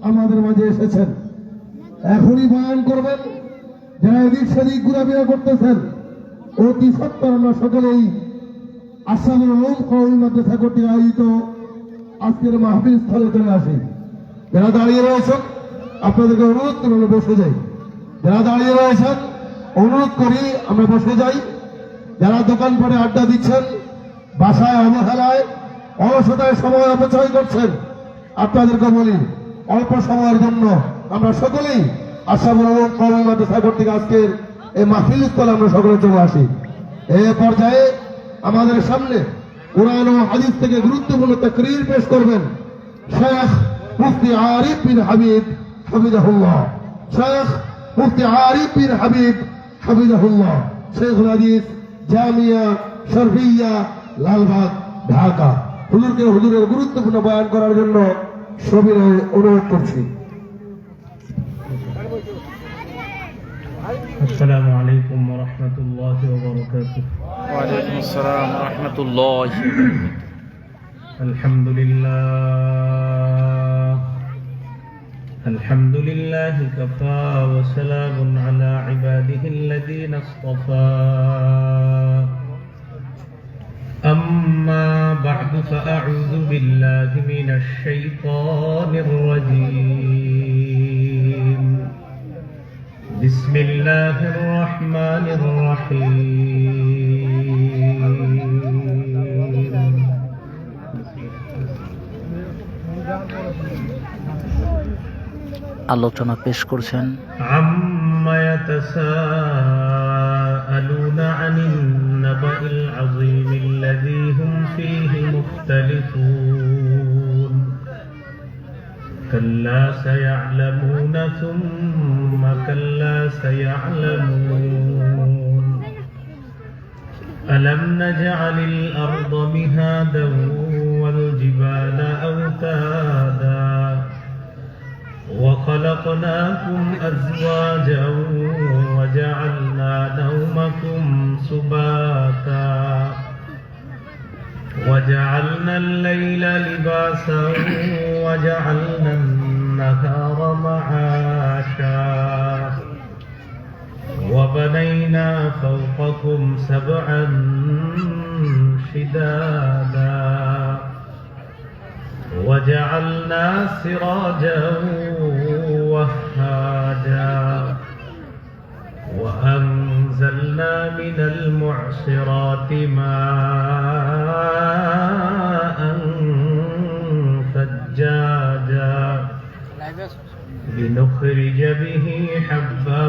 আমাদের মাঝে এসেছেন। এখনই বয়ান করবেন। যারা এদিক সেদিক ঘোরাফেরা করতেছেন, অতি সত্তর আমরা সকলেই আসামের লোক কওমি মাদ্রাসা কর্তৃক আয়োজিত আজকের মাহফিল স্থলে চলে আসি। যারা দাঁড়িয়ে রয়েছেন আপনাদেরকে অনুরোধ করে আমরা বসে যাই। যারা দাঁড়িয়ে রয়েছেন অনুরোধ করি আমরা বসে যাই। যারা দোকানপাটে আড্ডা দিচ্ছেন, বাসায় অবহেলায় অলসতায় সময় অপচয় করছেন, আপনাদেরকে বলি অল্প সময়ের জন্য আমরা সকলেই আসামের লোক কওমি মাদ্রাসা কর্তৃক আজকের এই মাহফিল স্থলে আমরা সকলে চলে আসি। এই পর্যায়ে আমাদের সামনে কুরআন ও হাদিস থেকে গুরুত্বপূর্ণ তাকরীর পেশ করবেন শেখ মুফতি আরিফ বিন হাবিব হাফিজাহুল্লাহ। শেখ মুফতি আরিফ বিন হাবিব হাফিজাহুল্লাহ, শেখুল হাদিস, জামিয়া শরফিয়া, লালবাগ, ঢাকা। হুজুরের গুরুত্বপূর্ণ বয়ান করার জন্য সবিনয়ে অনুরোধ করছি। السلام عليكم ورحمة الله وبركاته. وعليكم السلام ورحمة الله. الحمد لله كفى وسلام على عباده الذين اصطفى. أما بعد فأعوذ بالله من الشيطان الرجيم. بسم الله الرحمن الرحيم. আলোচনা পেশ করছেন عما يتساءلون عن النبأ العظيم الذي هم فيه مختلفون. كلا سيعلمون ثم كلا سيعلمون. ألم نجعل الأرض مهادا والجبال أوتادا وخلقناكم أزواجا وجعلنا نومكم سباتا وجعلنا الليل لباسا وجعلنا النهار معاشا وبنينا فوقكم سبعا شدادا وجعلنا سراجا وهاجا وأنزلنا من المعصرات ماء ثجاجا لنخرج به حبا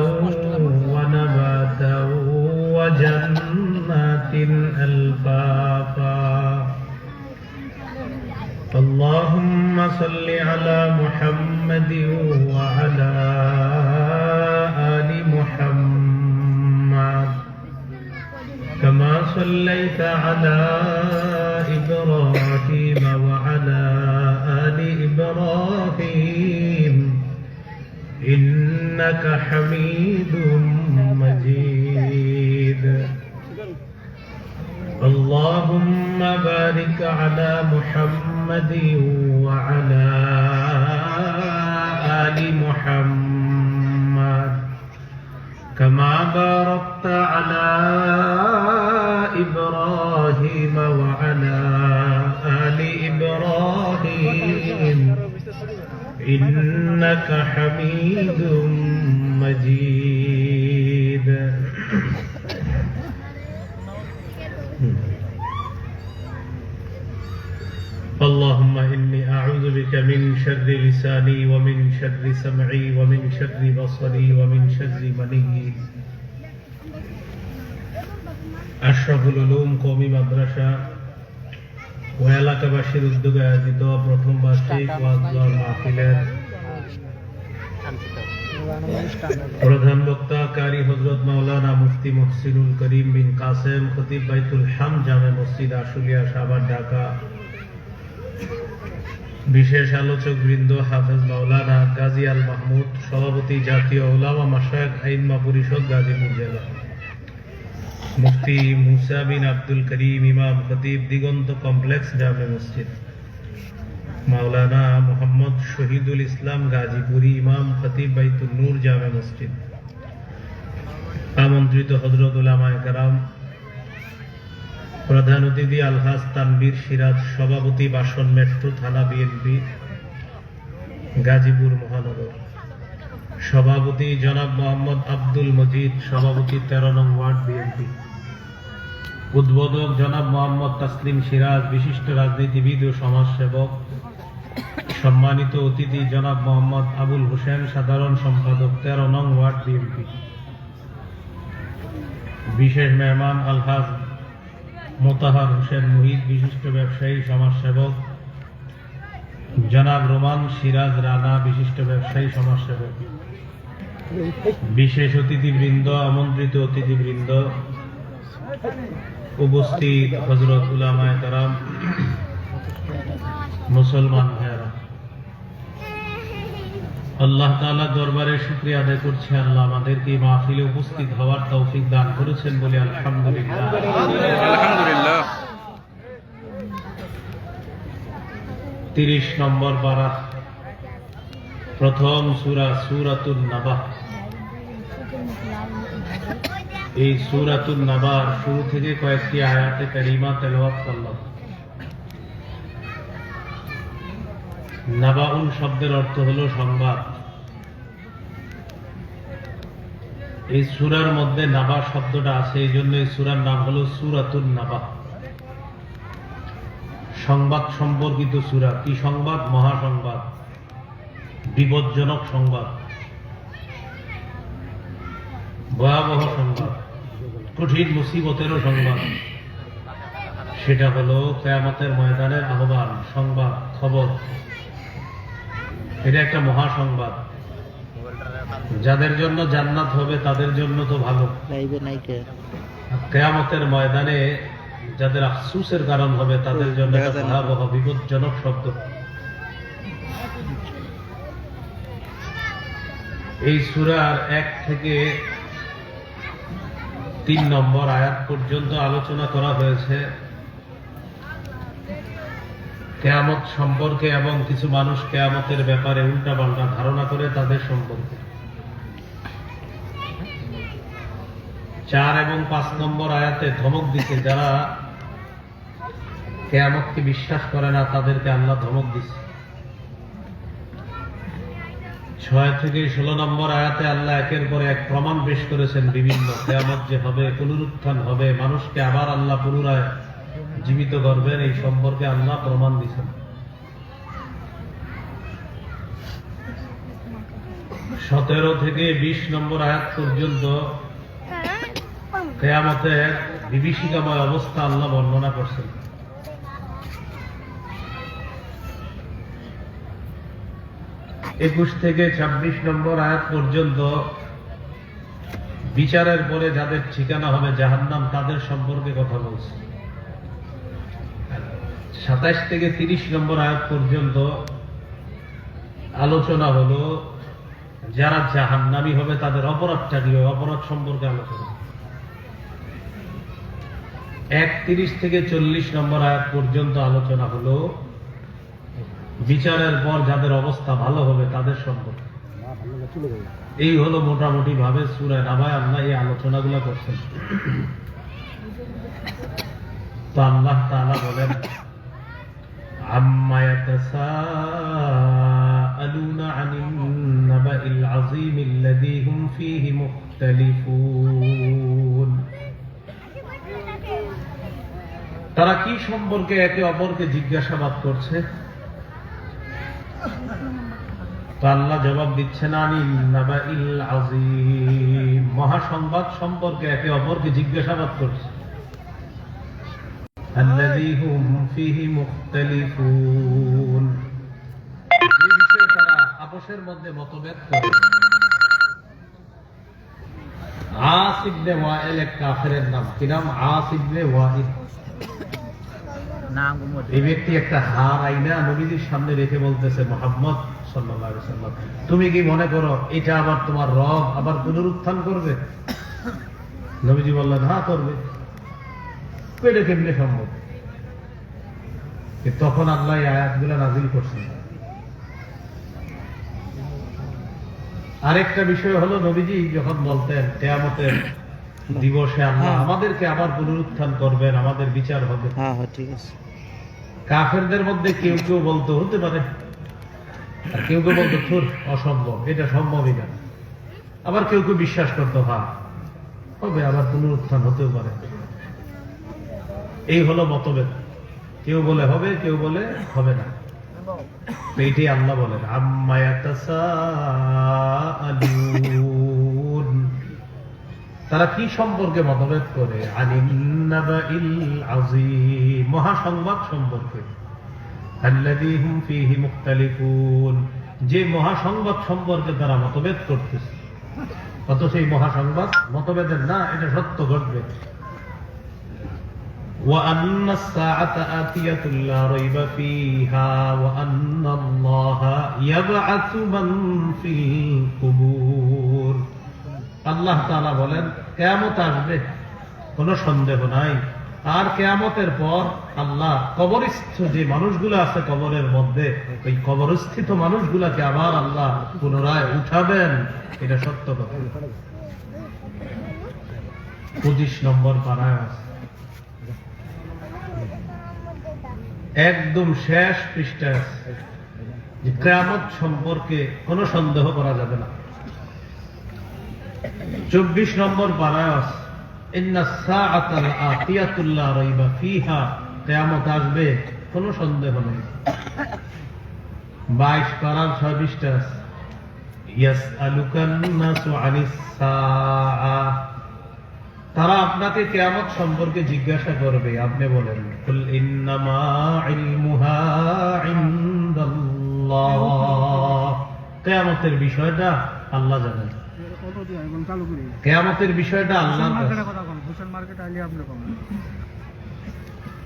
ونباتا وجنات ألفافا. اللهم صل على محمد وعلى آل محمد كما صليت على إبراهيم وعلى آل إبراهيم إنك حميد مجيد. اللهم بارك على محمد وعلى آل محمد كما باركت على إبراهيم وعلى آل إبراهيم إنك حميد مجيد. اللهم إني أعوذ بك من شر لساني ومن شر سمعي ومن شر بصري ومن شر مني. আশরাফুল উলুম কওমি মাদ্রাসা ও এলাকাবাসীর উদ্যোগে আয়োজিত প্রথম বার্ষিক ওয়াজ মাহফিলের প্রধান বক্তা কারি হযরত মাওলানা মুফতি মুহসিনুল করিম বিন কাসেম খতিব বাইতুল হাম জামে মসজিদ আশুলিয়া সাভার ঢাকা। বিশেষ আলোচক বৃন্দ হাফেজ মাওলানা গাজী আল মাহমুদ, সভাপতি জাতীয় উলামা মাশায়েখ আইম্মা পরিষদ গাজীপুর জেলা, মুফতি মুসা বিন আব্দুল করিম ইমাম খতিব দিগন্ত কমপ্লেক্স জামে মসজিদ, মাওলানা মোহাম্মদ শহীদুল ইসলাম গাজীপুরি, ইমাম খতিব বাইতুল নূর জামে মসজিদ, আমন্ত্রিত হযরত উলামায়ে কেরাম, প্রধান অতিথি আলহাজ তানবীর সিরাজ, সভাপতি বাসন মেট্রো থানা বিএনপি গাজীপুর মহানগর, সভাপতি জনাব মোহাম্মদ আব্দুল মজিদ, সভাপতি 13 নং ওয়ার্ড বিএনপি, উদ্বোধক জনাব মোহাম্মদ তাসলিম সিরাজ, বিশিষ্ট রাজনীতিবিদ ও সমাজসেবক, সম্মানিত অতিথি জনাব মোহাম্মদ আবুল হোসেন, সাধারণ সম্পাদক 13 নং ওয়ার্ড বিএনপি, বিশেষ মেহমান আলহাজ মোতাহার হোসেন মুহিত, বিশিষ্ট ব্যবসায়ী সমাজসেবক, জনাব রোমান সিরাজ রানা, বিশিষ্ট ব্যবসায়ী সমাজসেবক, বিশেষ অতিথিবৃন্দ, আমন্ত্রিত অতিথিবৃন্দ, উপস্থিত হযরত উলামায়ে কেরাম, মুসলমান ভাইয়েরা, আল্লাহ তাআলার দরবারে শুকরিয়া আদায় করছি, আল্লাহ আমাদেরকে এই মাহফিলে উপস্থিত হওয়ার তৌফিক দান করেছেন বলে আলহামদুলিল্লাহ। আলহামদুলিল্লাহ। 30 নম্বর পারা, প্রথম সূরা সূরাতুন নাবা। এই সূরাতুন নাবার শুরু থেকে কয়েকটি আয়াতে কারিমা তেলাওয়াত করলাম। নাবাউন শব্দের অর্থ হলো সংবাদ। এই সূরার মধ্যে নাবা শব্দটা আছে, এই জন্য এই সূরার নাম হলো সূরাতুন নাবা, সংবাদ সম্পর্কিত সূরা। কি সংবাদ? মহাসংবাদ, বিপজ্জনক সংবাদ, ভয়াবহ সংবাদ, কঠিন মুসিবতেরও সংবাদ। সেটা হলো কিয়ামতের ময়দানের আহ্বান, সংবাদ, খবর। এটা একটা মহাসংবাদ। যাদের জন্য জান্নাত হবে তাদের জন্য তো ভালো, কিয়ামতের ময়দানে যাদের আফসোসের কারণ হবে তাদের জন্য একটা ভয়াবহ বিপজ্জনক শব্দ। এই সূরার 1 থেকে 3 নম্বর আয়াত পর্যন্ত আলোচনা করা হয়েছে কিয়ামত সম্পর্কে এবং কিছু মানুষ কিয়ামতের ব্যাপারে উল্টাপাল্টা ধারণা করে তাদের সম্পর্কে। 4 এবং 5 নম্বর আয়াতে ধমক দিচ্ছে, যারা কিয়ামতকে বিশ্বাস করে না তাদেরকে আল্লাহ ধমক দিচ্ছে। 6 থেকে 16 নম্বর আয়াতে আল্লাহ একের পর এক প্রমাণ পেশ করেছেন বিভিন্ন, কিয়ামত যে হবে, পুনরুত্থান হবে, মানুষকে আবার আল্লাহ পুনরায় জীবিত করবেন, এই সম্পর্কে আল্লাহ প্রমাণ দিয়েছেন। 17 থেকে 20 নম্বর আয়াত পর্যন্ত কিয়ামতের বিভীষিকাময় অবস্থা আল্লাহ বর্ণনা করছেন। 21 থেকে 26 নম্বর আয়াত পর্যন্ত বিচারের পরে যাদের ঠিকানা হবে জাহান্নাম, তাদের সম্পর্কে কথা বলছে। 27 থেকে 30 নম্বর আয়াত পর্যন্ত আলোচনা হলো যারা জাহান্নামী হবে তাদের অপরাধটা কি, অপরাধ সম্পর্কে আলোচনা। 31 থেকে 40 নম্বর আয়াত পর্যন্ত আলোচনা হলো বিচারের পর যাদের অবস্থা ভালো হবে তাদের সম্পর্কে। এই হলো মোটামুটি ভাবে সূরা নাবায় আল্লাহ এই আলোচনাগুলো করছেন। তো আল্লাহ তাআলা বলেন, আম্মা ইয়াতাসাআলুনা আনিন নাবাইল আযীমিল্লাযী হুম ফীহি মুখতালিফুন। তারা কি সম্পর্কে একে অপরকে জিজ্ঞাসাবাদ করছে? তো আল্লাহ জবাব দিচ্ছেন, আনিন নাবাইল আযীম, মহাসংবাদ সম্পর্কে একে অপরকে জিজ্ঞাসাবাদ করছে। আল্লাযী হুম ফীহি মুখতালিফুন, এই বিষয়ে তারা আপসের মধ্যে মতভেদ করে। আস ইবনে ওয়াইল এক কাফেরের নাম, কি নাম? আস ইবনে ওয়াইল। এই ব্যক্তি একটা হার আইনা নবীজির সামনে রেখে বলতেছে, মুহাম্মদ সাল্লাল্লাহু আলাইহি ওয়াসাল্লাম, তুমি কি মনে করো এটা আবার তোমার রব আবার পুনরুত্থান করবে? নবীজি বললেন, হ্যাঁ করবে। এটা কেমনে সম্ভব? তখন আল্লাহ এই আয়াতগুলো নাজিল করছেন। আরেকটা বিষয় হলো, নবীজি যখন বলতেন কিয়ামতের দিবসে আল্লাহ আমাদেরকে আবার পুনরুত্থান করবেন, আমাদের বিচার হবে, ঠিক আছে। কাফেরদের মধ্যে কেউ কেউ বলতো হতে পারে, আর কেউ কেউ বলতো থুর অসম্ভব, এটা সম্ভবই না। আবার কেউ কেউ বিশ্বাস করতো হ্যাঁ হবে, আবার পুনরুত্থান হতেও পারে। এই হলো মতভেদ, কেউ বলে হবে, কেউ বলে হবে না। তো এইটাই আল্লাহ বলেন আম্মা ইয়াতাসাআলুন, তারা কি সম্পর্কে মতভেদ করে, আনিন নাবাইল আযীম, মহাসংবাদ সম্পর্কে, আল্লাযী হুম ফীহি মুখতালিফুন, যে মহাসংবাদ সম্পর্কে তারা মতভেদ করতেছে, অথচ সেই মহাসংবাদ মতভেদের না, এটা সত্য ঘটবে। وأن الساعة آتية لا ريب فيها وأن الله يبعث من في القبور। আল্লাহ তাআলা বলেন কিয়ামত আসবে, কোনো সন্দেহ নাই। আর কিয়ামতের পর আল্লাহ কবরস্থ যে মানুষগুলো আছে কবরের মধ্যে, ওই কবরস্থিত মানুষগুলাকে আবার আল্লাহ পুনরায় উঠাবেন, এটা সত্য কথা। 25 নম্বর পারায় আছে, একদম শেষ পৃষ্ঠায় আছে যে কিয়ামত সম্পর্কে কোনো সন্দেহ করা যাবে না। 24 নম্বর পারায় আছে ইন্নাস সাআতা লাআতিয়াতুল লা রাইবা ফিহা, কিয়ামত আসবে, কোনো সন্দেহ নেই। 22 পারার 6 পৃষ্ঠা আছে ইয়াসআলুকান নাসু আনিস সাআ, তারা আপনাকে কিয়ামত সম্পর্কে জিজ্ঞাসা করবে, আপনি বলেন কুল ইন্নামা ইলমুহা ইনদাল্লাহ, কিয়ামতের বিষয়টা আল্লাহ জানেন, কিয়ামতের বিষয়টা আল্লাহর কাছে।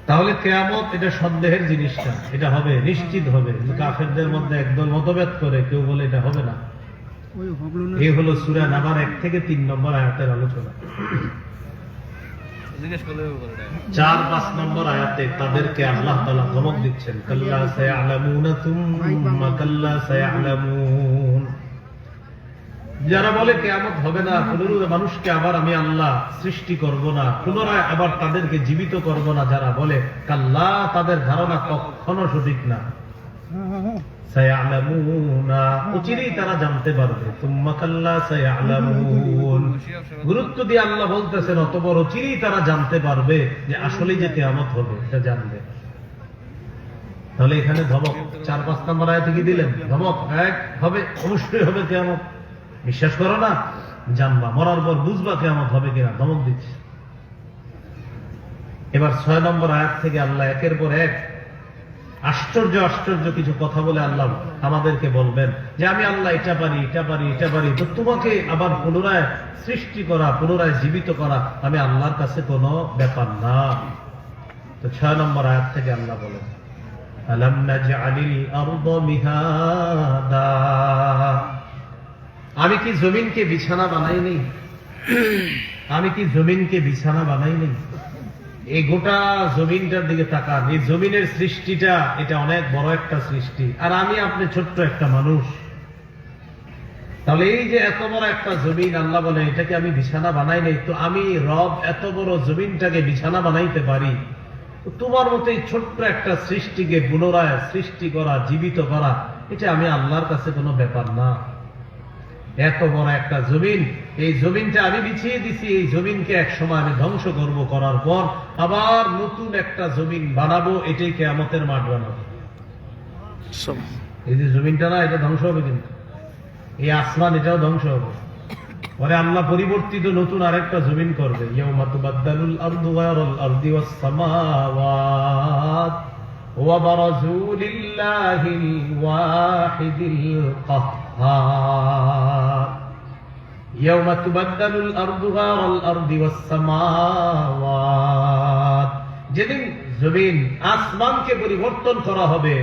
তাহলে কিয়ামত এটা সন্দেহের জিনিসটা, এটা হবে, নিশ্চিত হবে। কাফেরদের মধ্যে একদল মতভেদ করে, কেউ বলে এটা হবে না। এই হলো সূরা নাবার 1 থেকে 3 নম্বর আয়াতের আলোচনা। 4-5 নম্বর আয়াতে তাদেরকে আল্লাহ তাআলা ধমক দিচ্ছেন, কাল্লা সায়ালামুনা তুম্মা কাল্লা সায়ালামুন। যারা বলে কিয়ামত হবে না, পুনরায় মানুষকে আবার আমি আল্লাহ সৃষ্টি করব না, পুনরায় আবার তাদেরকে জীবিত করব না, যারা বলে কাল্লা, তাদের ধারণা কখনো সঠিক না। সায়ালামুনা, অচিরেই তারা জানতে পারবে। তুম্মা কাল্লা সায়ালামুন, গুরুত্ব দিয়ে আল্লাহ বলতেছেন অতঃপর অচিরেই তারা জানতে পারবে যে আসলে যে কিয়ামত হবে, এটা জানবে। তাহলে এখানে ধমক 4-5 নম্বর আয়াতে কি দিলেন? ধমক, এক হবে, অবশ্যই হবে কিয়ামত, বিশ্বাস করো না, জানবা, মরার পর বুঝবা কিয়ামত হবে কিনা, ধমক দিচ্ছে। এবার 6 নম্বর আয়াত থেকে আল্লাহ একের পর এক আশ্চর্য আশ্চর্য কিছু কথা বলে আল্লাহ আমাদেরকে বলবেন যে আমি আল্লাহ এটা পারি, এটা পারি, এটা পারি, তো তোমাকে আবার পুনরায় সৃষ্টি করা, পুনরায় জীবিত করা আমি আল্লাহর কাছে কোনো ব্যাপার না। তো 6 নম্বর আয়াত থেকে আল্লাহ বলেন আলাম নাজআলিল আরদা মিহাদা, আমি কি জমিনকে বিছানা বানাই নেই? আমি কি জমিনকে বিছানা বানাই নেই? এই গোটা জমিনটার দিকে তাকান, এই জমিনের সৃষ্টিটা এটা অনেক বড় একটা সৃষ্টি, আর আমি আপনি ছোট্ট একটা মানুষ। তাহলে এই যে এত বড় একটা জমিন, আল্লাহ বলে এটাকে আমি বিছানা বানাই নাই, তো আমি রব এত বড় জমিনটাকে বিছানা বানাইতে পারি, তো তোমার মতো এই ছোট্ট একটা সৃষ্টিকে পুনরায় সৃষ্টি করা, জীবিত করা, এটা আমি আল্লাহর কাছে কোনো ব্যাপার না। এত বড় একটা জমিন, এই জমিনটা আমি বিছিয়ে দিছি, এই জমিনকে এক সময় আমি ধ্বংস করব, করার পর আবার নতুন একটা জমিন বানাবো, এটাই কিয়ামতের মাঠ বানাবো। এই যে জমিনটা না, এটা ধ্বংস হবে, কিন্তু এই আসমান এটাও ধ্বংস হবে। পরে আল্লাহ পরিবর্তিত নতুন আরেকটা জমিন করবে, ইয়াউমা তুবাদদালুল আরদু গায়রাল আরদি ওয়াস সামাওয়াত ওয়া বারাজু লিল্লাহিল ওয়াহিদিল কাহ্হার। ইয়াউমা তুবাদদালুল আরদু গায়রাল আরদি ওয়াস সামাওয়াত, যেদিন জমিন আসমানকে পরিবর্তন করা হবে,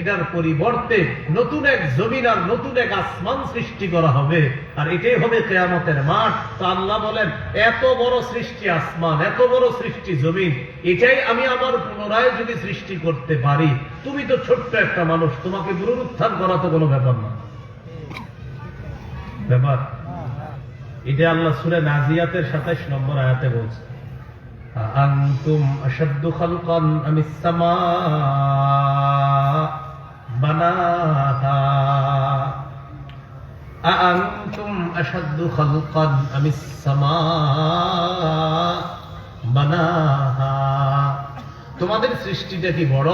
এটার পরিবর্তে নতুন এক জমিন আর নতুন এক আসমান সৃষ্টি করা হবে, আর এটাই হবে কিয়ামতের মাঠ। তো আল্লাহ বলেন, এত বড় সৃষ্টি আসমান, এত বড় সৃষ্টি জমিন, এটাই আমি আমার পুনরায় যদি সৃষ্টি করতে পারি, তুমি তো ছোট্ট একটা মানুষ, তোমাকে পুনরুত্থান করা তো কোনো ব্যাপার না। ব্যাপার এটা আল্লাহ সূরা নাজিয়াতের 27 নম্বর আয়াতে বলছে, আনতুম আশাদ্দু খালকান আমিস সামা বানাহা, আনতুম আশাদ্দু খালকান আমিস সামা বানাহা, তোমাদের সৃষ্টিটা কি বড়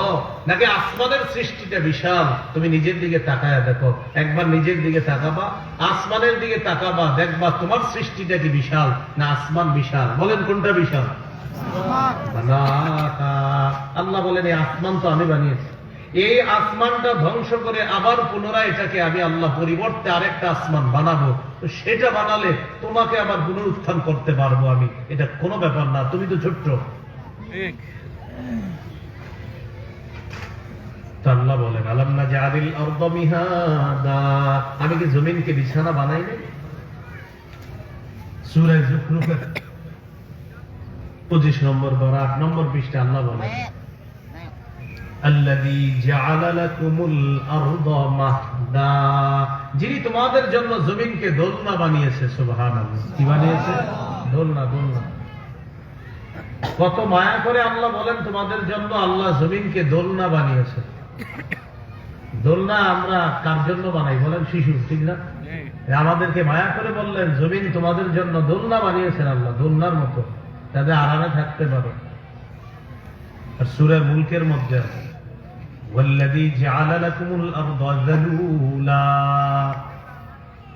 নাকি আসমানের সৃষ্টিটা বিশাল? তুমি নিজের দিকে তাকায় দেখো, একবার নিজের দিকে তাকাবা, আসমানের দিকে তাকাবা, দেখবা তোমার সৃষ্টিটা কি বিশাল না আসমান বিশাল? বলেন কোনটা বিশাল? আল্লাহ বলেন, এই আসমান তো আমি বানিয়েছি, এই আসমানটা ধ্বংস করে আবার পুনরায় এটাকে আমি আল্লাহ পরিবর্তে আরেকটা আসমান বানাবো, তো সেটা বানালে তোমাকে আবার পুনরুত্থান করতে পারবো আমি, এটা কোনো ব্যাপার না, তুমি তো ছোট্ট। আল্লাহ বলেন, আলাম নাজআলিল আরদা মিহাদা, আমি কি জমিনকে বিছানা বানাই নাই? সূরা যুখরুফের 25 নম্বর বার 8 নম্বর পৃষ্ঠা আল্লাহ বলেন, আল্লাযী জাআলা লাকুমুল আরদা মাহদা, যিনি তোমাদের জন্য জমিনকে দোলনা বানিয়েছে। সুবহানাল্লাহ, কি বানিয়েছে? দোলনা। দোলনা কত মায়া করে আল্লাহ বলেন, তোমাদের জন্য আল্লাহ জমিনকে দোলনা বানিয়েছে। দোলনা আমরা কার জন্য বানাই বলেন? শিশু, ঠিক না? আমাদেরকে মায়া করে বললেন, জমিন তোমাদের জন্য দোলনা বানিয়েছেন আল্লাহ, দোলনার মতো, তাদের আরামে থাকতে পারো। আর সূরা মুলকের মধ্যে আছে, ওয়াল্লাযী জাআলা লাকুমুল আরদা যালুলা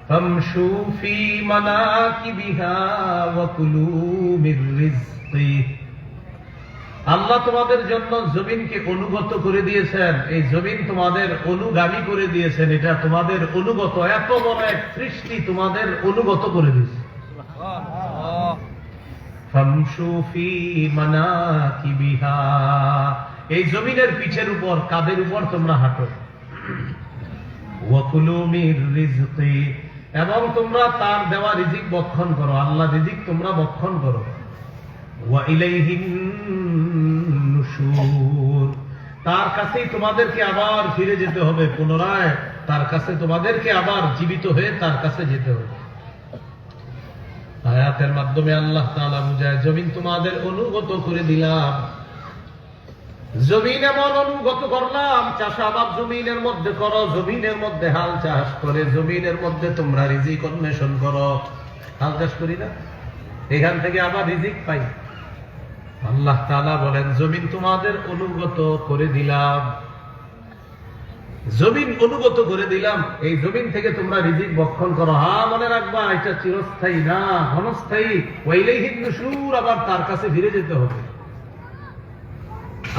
ফামশু ফী মানাকিবিহা ওয়া কুলু মির রিজকি, আল্লাহ তোমাদের জন্য জমিনকে অনুগত করে দিয়েছেন, এই জমিন তোমাদের অনুগামী করে দিয়েছেন, এটা তোমাদের অনুগত, এত বড় এক সৃষ্টি তোমাদের অনুগত করে দিয়েছে। ফামশু ফী মানাকিবিহা, এই জমিনের পিঠের উপর, কাদের উপর তোমরা হাঁটো। ওয়া কুলু মির রিজকি, এবং তোমরা তার দেওয়া রিজিক ভক্ষণ করো, আল্লাহ রিজিক তোমরা ভক্ষণ করো। ওয়া ইলাইহিন নুশুর, তার কাছেই তোমাদেরকে আবার ফিরে যেতে হবে, পুনরায় তার কাছে তোমাদেরকে আবার জীবিত হয়ে তার কাছে যেতে হবে। আয়াতের মাধ্যমে আল্লাহ তাআলা বুঝায়, জমিন তোমাদের অনুগত করে দিলাম, জমিন এমন অনুগত করলাম, চাষাবাদ জমিনের মধ্যে করো, জমিনের মধ্যে হাল চাষ করে, জমিনের মধ্যে তোমরা রিজিক অন্বেষণ করো। হাল চাষ করি না, এখান থেকে আবার রিজিক পাই। আল্লাহ তাআলা বলেন, জমিন তোমাদের অনুগত করে দিলাম, জমিন অনুগত করে দিলাম, এই জমিন থেকে তোমরা রিজিক ভক্ষণ করো। হ্যাঁ, মনে রাখবা, এটা চিরস্থায়ী না, ক্ষণস্থায়ী। ওয়া ইলাইহিন নুশুর, আবার তার কাছে ফিরে যেতে হবে,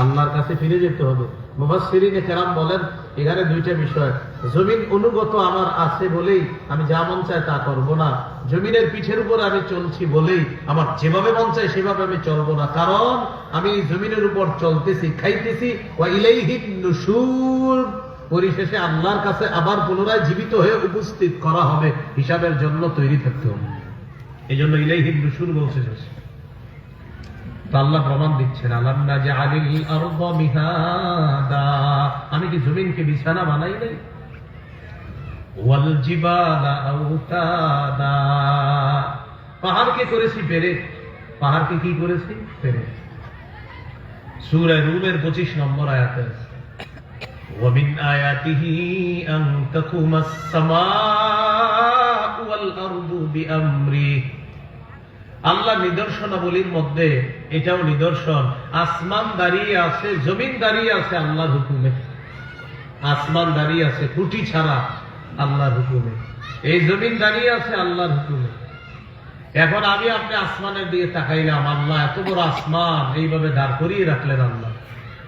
আল্লাহর কাছে ফিরে যেতে হবে। মুফাসসিরিনে কেরাম বলেন, এখানে দুইটা বিষয়, জমিন অনুগত আমার আছে বলেই আমি যা মন চায় তা করব না, জমিনের পিঠের উপর আমি চলছি বলেই আমার যেভাবে মন চায় সেভাবে আমি চলবো না, কারণ আমি জমিনের উপর চলতেছি, খাইতেছি। ওয়া ইলাইহিন নুশুর, পরিশেষে আল্লাহর কাছে আবার পুনরায় জীবিত হয়ে উপস্থিত করা হবে, হিসাবের জন্য তৈরি থাকতে হবে। এই জন্য ইলাইহিন নুশুর বলছে। আল্লাহ প্রমাণ দিচ্ছেন, আলাম নাজআলিল আরদা মিহাদা, আমি কি জমিনকে বিছানা বানাই নাই? ওয়াল জিবালা আওতাদা, পাহাড়কে করেছি পেরেক, পাহাড়কে কি করেছি? পেরেক। সূরা রূমের 25 নম্বর আয়াতে আছে, ওয়া মিন আয়াতিহি আন তাকুমাস সামাউ ওয়াল আরদু বিআমরিহি, আল্লাহ নিদর্শনাবলীর মধ্যে এটাও নিদর্শন, আসমান দাঁড়িয়ে আছে, জমিন দাঁড়িয়ে আছে আল্লাহর হুকুমে। আসমান দাঁড়িয়ে আছে খুঁটি ছাড়া আল্লাহর হুকুমে, এই জমিন দাঁড়িয়ে আছে আল্লাহর হুকুমে। এখন আমি আপনি আসমানের দিকে তাকাইলাম, আল্লাহ এত বড় আসমান এইভাবে দাঁড় করিয়ে রাখলেন আল্লাহ,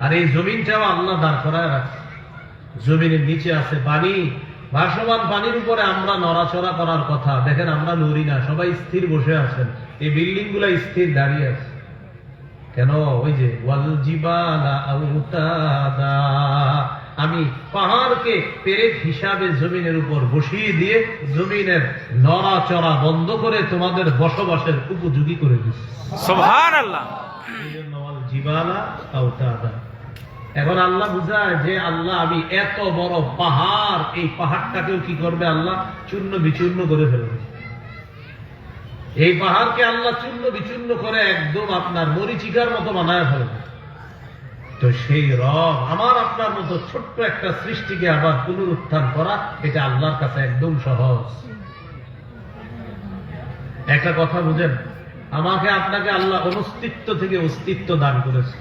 আর এই জমিনটাও আল্লাহ দাঁড় করায় রাখছে। জমিনের নিচে আছে পানি, ভাসমান পানির উপরে আমরা নড়াচড়া করার কথা, দেখেন আমরা নড়ি না, সবাই স্থির বসে আছেন। এই বিল্ডিং গুলা স্থির দাঁড়িয়ে আছে, কেন? ওই যে ওয়াল জিবালা আউতাদা, আমি পাহাড়কে পেরেক হিসাবে জমিনের উপর বসিয়ে দিয়ে জমিনের নড়াচড়া বন্ধ করে তোমাদের বসবাসের উপযোগী করে দিচ্ছি। সুবহানাল্লাহ। এই জন্য ওয়াল জিবালা আউতাদা। এখন আল্লাহ বুঝায় যে আল্লাহ আমি এত বড় পাহাড়, এই পাহাড়টাকেও কি করবে আল্লাহ? চূর্ণ বিচূর্ণ করে ফেলবে। এই পাহাড়কে আল্লাহ চূর্ণ বিচূর্ণ করে একদম আপনার মরিচিকার মতো বানায় ফেলবে। তো সেই রব আমার আপনার মতো ছোট্ট একটা সৃষ্টিকে আবার পুনরুত্থান করা, এটা আল্লাহর কাছে একদম সহজ। একটা কথা বুঝেন, আমাকে আপনাকে আল্লাহ অনস্তিত্ব থেকে অস্তিত্ব দান করেছে।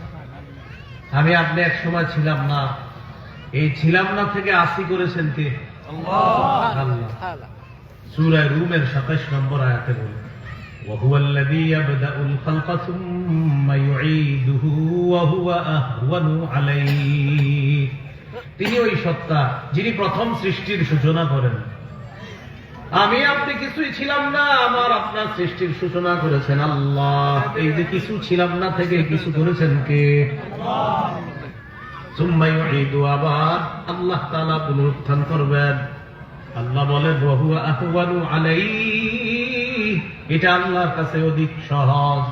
আমি আপনি এক সময় ছিলাম না, এই ছিলাম না থেকে আসি করেছেন কে? আল্লাহ। সূরা রুমের 27 নম্বর আয়াতে বলে وهو الذي يبدأ الخلق ثم يعيده وهو أهون عليه। তিনি ওই সত্তা যিনি প্রথম সৃষ্টির সূচনা করেন। আমি আপনি কিছুই ছিলাম না, আমার আপনার সৃষ্টির সূচনা করেছেন আল্লাহ। এই যে কিছু ছিলাম না থেকে কিছু করেছেন কে? আল্লাহ। সুম্মা ইউঈদু, আবার আল্লাহ তাআলা পুনরুত্থান করবেন। আল্লাহ বলেন ওয়া হুয়া আহওয়ানু আলাইহি, এটা আল্লাহর কাছে অধিক সহজ।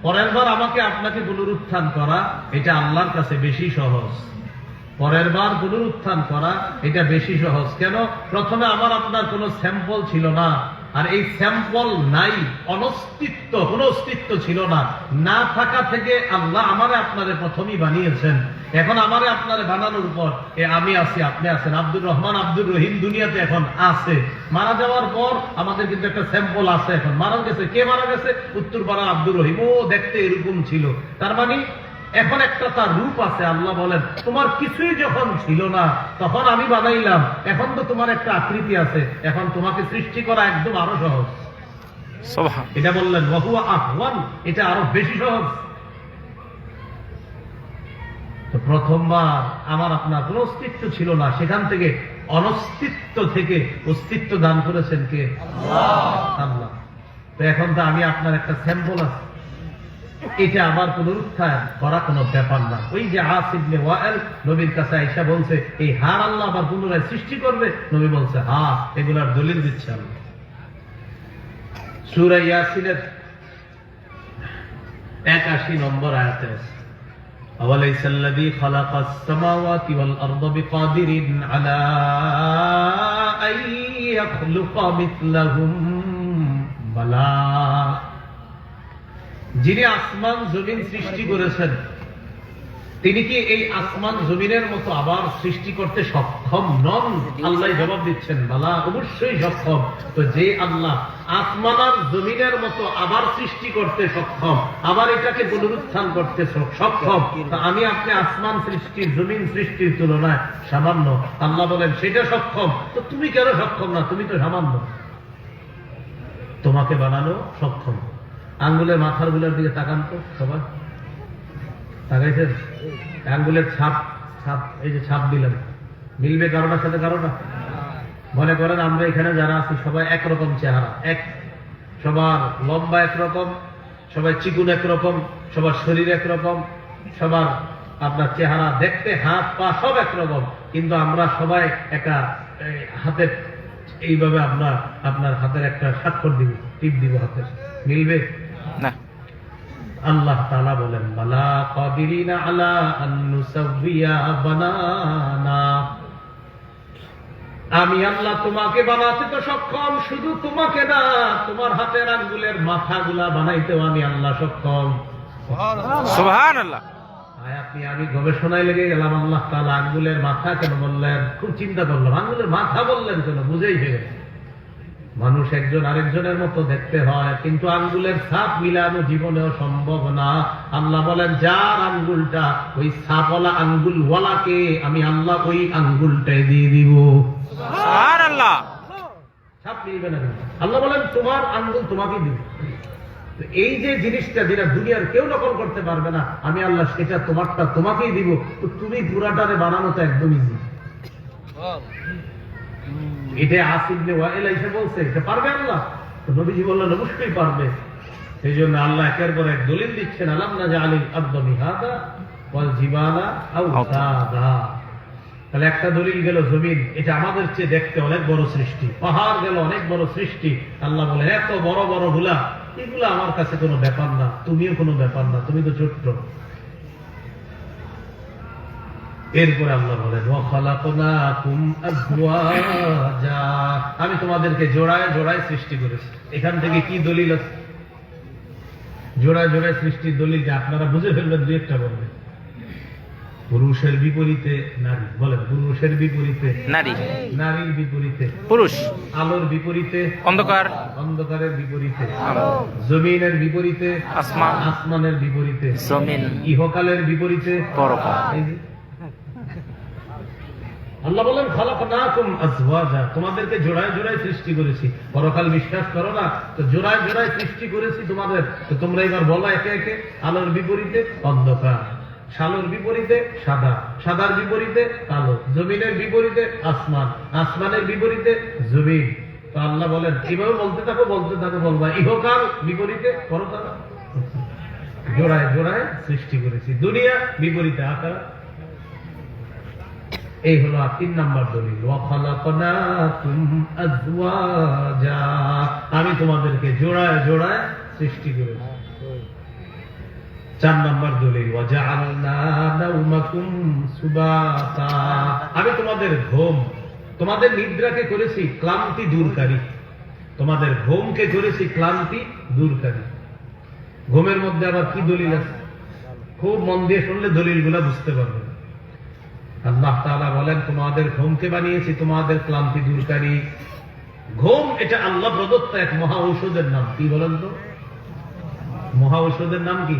পরের বার আমাকে আপনাকে পুনরুত্থান করা, এটা আল্লাহর কাছে বেশি সহজ। পরের বার পুনরুত্থান করা এটা বেশি সহজ। কেন? প্রথমে আমার আপনার কোনো স্যাম্পল ছিল না, আর এই স্যাম্পল নাই, অনস্তিত্ব, কোনো অস্তিত্ব ছিল না। না থাকা থেকে আল্লাহ আমারে আপনারে প্রথমেই বানিয়েছেন। এখন আমারে আপনারে বানানোর পর আমি আছি, আপনি আছেন, আব্দুর রহমান আব্দুর রহিম দুনিয়াতে এখন আছে। মারা যাওয়ার পর আমাদের কিন্তু একটা স্যাম্পল আছে। এখন মারা গেছে, কে মারা গেছে? উত্তরপাড়া আব্দুর রহিম, ও দেখতে এরকম ছিল। তার মানে এখন একটা তার রূপ আছে। আল্লাহ বলেন তোমার কিছুই যখন ছিল না তখন আমি বানাইলাম, এখন তো তোমার একটা আকৃতি আছে, এখন তোমাকে সৃষ্টি করা একদম আরো সহজ। সুবহান। এটা বললেন ওয়া হুয়া আহওয়ান, এটা আরো বেশি সহজ। তো প্রথমবার আমার আপনার কোনো অস্তিত্ব ছিল না, সেখান থেকে অনস্তিত্ব থেকে অস্তিত্ব দান করেছেন কে? আল্লাহ। তো এখন তো আমি আপনার একটা স্যাম্পল আছে, এটা আবার পুনরুত্থান করা কোনো ব্যাপার না। ওই যে আস ইবনে ওয়াইল নবীর কাছে আয়েশা বলছে এই হাড় আল্লাহ আবার পুনরায় সৃষ্টি করবে। নবী বলছে হ্যাঁ, এগুলার দলিল দিচ্ছে আল্লাহ। সূরা ইয়াসিনের 81 নম্বর আয়াতে আছে আওয়ালাইসা আল্লাযী খালাকাস সামাওয়াতি ওয়াল আরদা বিকাদিরিন আলা আন ইয়াখলুকা মিথলাহুম বালা। যিনি আসমান জমিন সৃষ্টি করেছেন তিনি কি এই আসমান জমিনের মতো আবার সৃষ্টি করতে সক্ষম নন? আল্লাহ জবাব দিচ্ছেন বালা, অবশ্যই সক্ষম। তো যে আল্লাহ আসমান আর জমিনের মতো আবার সৃষ্টি করতে সক্ষম, আবার এটাকে পুনরুত্থান করতে সক্ষম, তা আমি আপনি আসমান সৃষ্টির জমিন সৃষ্টির তুলনায় সামান্য। আল্লাহ বলেন সেটা সক্ষম, তো তুমি কেন সক্ষম না? তুমি তো সামান্য। তোমাকে বানানো সক্ষম। আঙ্গুলের মাথার গুলোর দিকে তাকান তো সবাই, তাকাইছেন? আঙ্গুলের ছাপ, এই যে ছাপ দিলাম, মিলবে কারোটার সাথে কারোটা? মনে করেন আমরা এখানে যারা আছি সবাই একরকম চেহারা, এক, সবার লম্বা একরকম, সবাই চিকুন একরকম, সবার শরীর একরকম, সবার আপনার চেহারা দেখতে, হাত পা সব একরকম, কিন্তু আমরা সবাই একটা হাতের এইভাবে আপনার হাতের একটা স্বাক্ষর দিব, টিপ দিব হাতের, মিলবে না। আল্লাহ তাআলা বলেন বালা কাদিরিনা আলা আন নুসাউইয়া বানানা, আমি আল্লাহ তোমাকে বানাতে তো সক্ষম, শুধু তোমাকে না, তোমার হাতের আঙ্গুলের মাথাগুলা বানাইতেও আমি আল্লাহ সক্ষম। সুবহানাল্লাহ। আমি গবেষণায় লেগে গেলাম, আল্লাহ তাআলা আঙ্গুলের মাথা কেন বললেন? খুব চিন্তা করলাম, আঙ্গুলের মাথা বললেন কেন? বুঝেই হয়ে গেছে মানুষ একজন আরেকজনের মতো দেখতে হয়, কিন্তু আঙ্গুলের ছাপ মিলানো জীবনেও সম্ভব না। আল্লাহ বলেন যার আঙ্গুলটা ওই ছাপওয়ালা আঙ্গুলওয়ালাকে আমি আল্লাহ ওই আঙ্গুলটাই দিয়ে দিব। সুবহানাল্লাহ। ছাপ মিলবে না। আল্লাহ বলেন তোমার আঙ্গুল তোমাকে দিব। এই যে জিনিসটা যেটা দুনিয়ার কেউ নকল করতে পারবে না, আমি আল্লাহ সেটা তোমারটা তোমাকেই দিব। তো তুমি পুরাটারে বানানো তো একদম ইজি। এটা আসিবনে ওয়াইল এসে বলছে এটা পারবে আল্লাহ? তো নবীজি বললেন অবশ্যই পারবে। সেই জন্য আল্লাহ একের পর এক দলিল দিচ্ছেন, আলাম নাজআলিল আরদা মিহাদা ওয়াল জিবালা আওতাদা। তাহলে একটা দলিল গেল জমিন, এটা আমাদের চেয়ে দেখতে অনেক বড় সৃষ্টি। পাহাড় গেল অনেক বড় সৃষ্টি। আল্লাহ বলে এত বড় বড় গুলা, এগুলো আমার কাছে কোনো ব্যাপার না, তুমিও কোনো ব্যাপার না, তুমি তো ছোট্ট। এরপরে আল্লাহ বলেন ওয়া খালাকনাকুম আজওয়াজা, আমি তোমাদেরকে জোড়ায় জোড়ায় সৃষ্টি করেছি। এখান থেকে কি দলিল আছে? জোড়ায় জোড়ায় সৃষ্টির দলিল যে আপনারা বুঝে ফেলবেন, দুই একটা বলবেন। পুরুষের বিপরীতে নারী, বলেন পুরুষের বিপরীতে নারী, নারীর বিপরীতে পুরুষ, আলোর বিপরীতে অন্ধকার, অন্ধকারের বিপরীতে আলো, জমিনের বিপরীতে আসমান, আসমানের বিপরীতে জমিন, ইহকালের বিপরীতে পরকাল। এই যে আল্লাহ বলেন খালাকনাকুম আজওয়াজা, তোমাদেরকে জোড়ায় জোড়ায় সৃষ্টি করেছি। পরকাল বিশ্বাস করো না তো জোড়ায় জোড়ায় সৃষ্টি করেছি তোমাদের। তো তোমরা এবার বলো একে একে, আলোর বিপরীতে অন্ধকার, সালোর বিপরীতে সাদা, সাদার বিপরীতে কালো, জমিনের বিপরীতে আসমান, আসমানের বিপরীতে জমিন। তো আল্লাহ বলেন এইভাবে বলতে থাকো বলবা, ইহকাল বিপরীতে পরকাল, জোড়ায় জোড়ায় সৃষ্টি করেছি। দুনিয়া বিপরীতে আকার। এই হলো 3 নম্বর দলিল, ওয়া খালাকনাকুম আজওয়াজা, আমি তোমাদেরকে জোড়ায় জোড়ায় সৃষ্টি করেছি। 4 নম্বর দলিল, ওয়া জাআলনা নাওমাকুম সুবাতা, আমি তোমাদের ঘুম, তোমাদের নিদ্রাকে করেছি ক্লান্তি দূরকারী, তোমাদের ঘুমকে করেছি ক্লান্তি দূরকারী। ঘুমের মধ্যে আবার কি দলিল আছে? খুব মন দিয়ে শুনলে দলিলগুলা বুঝতে পারবেন। আল্লাহ তাআলা বলেন তোমাদের ঘুমকে বানিয়েছি তোমাদের ক্লান্তি দূরকারী। ঘুম এটা আল্লাহ প্রদত্ত এক মহা ঔষধের নাম। কি বলেন তো? মহা ঔষধের নাম কি?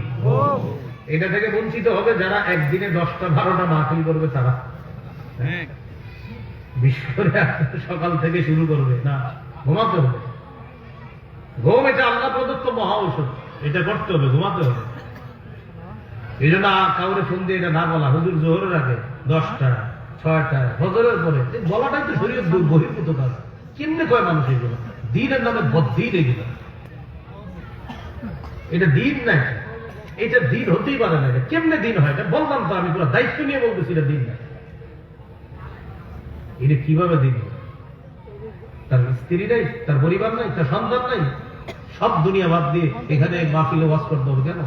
এটা থেকে বঞ্চিত হবে যারা একদিনে 10টা 12টা মাহফিল করবে তারা। বিশেষ করে সকাল থেকে শুরু করবে না, ঘুমাতে হবে। ঘুম এটা আল্লাহ প্রদত্ত মহা ঔষধ, এটা করতে হবে, ঘুমাতে হবে। এই জন্য কাউরে ফোন দিয়ে এটা না বলা, হুজুর জোহরের আগে 10টা 6টা ফজরের পরে, বলাটাই তো শরীরের বহির্ভূত কাজ। কেমনে কয় মানুষ এগুলো? দিনের নামে বদ্দিন এগুলো, এটা দিন না, এটা দিন হতেই পারে না। এটা কেমনে দিন হয়? এটা বললাম তো, আমি পুরো দায়িত্ব নিয়ে বলতেছি এটা দিন না। এটা কিভাবে দিন হয়? তার স্ত্রী নাই, তার পরিবার নাই, তার সন্তান নাই, সব দুনিয়া বাদ দিয়ে এখানে মাহফিলে ওয়াজ করতে হবে কেন?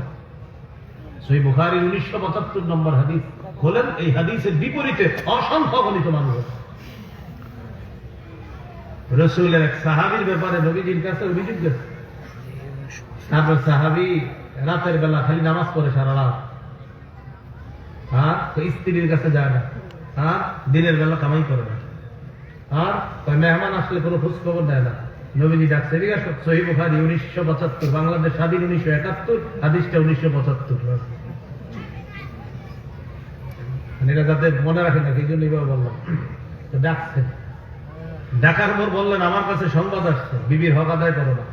সহিহ বুখারীর 1975 নম্বর হাদিস খোলেন, এই হাদিসের বিপরীতে অসংখ্য গণিত মানুষ আছে। রাসূলের এক সাহাবীর ব্যাপারে নবীজির কাছে অভিযোগ গেছে। তারপর সাহাবী রাতের বেলা খালি নামাজ পড়ে সারা রাত, আর স্ত্রীর কাছে যায় না, আর দিনের বেলা কামাই করে না, আর মেহমান আসলে কোনো খোঁজ খবর দেয় না। নবীজি ডাকছে, সহিহ বুখারী 1975, বাংলাদেশ স্বাধীন 1971, হাদিসটা 1975। এটা যাতে মনে রাখেন না, এই জন্য এইভাবে বললাম। তো ডাকছে, ডাকার পর বললেন আমার কাছে সংবাদ আসছে, বিবির হক আদায় করো না,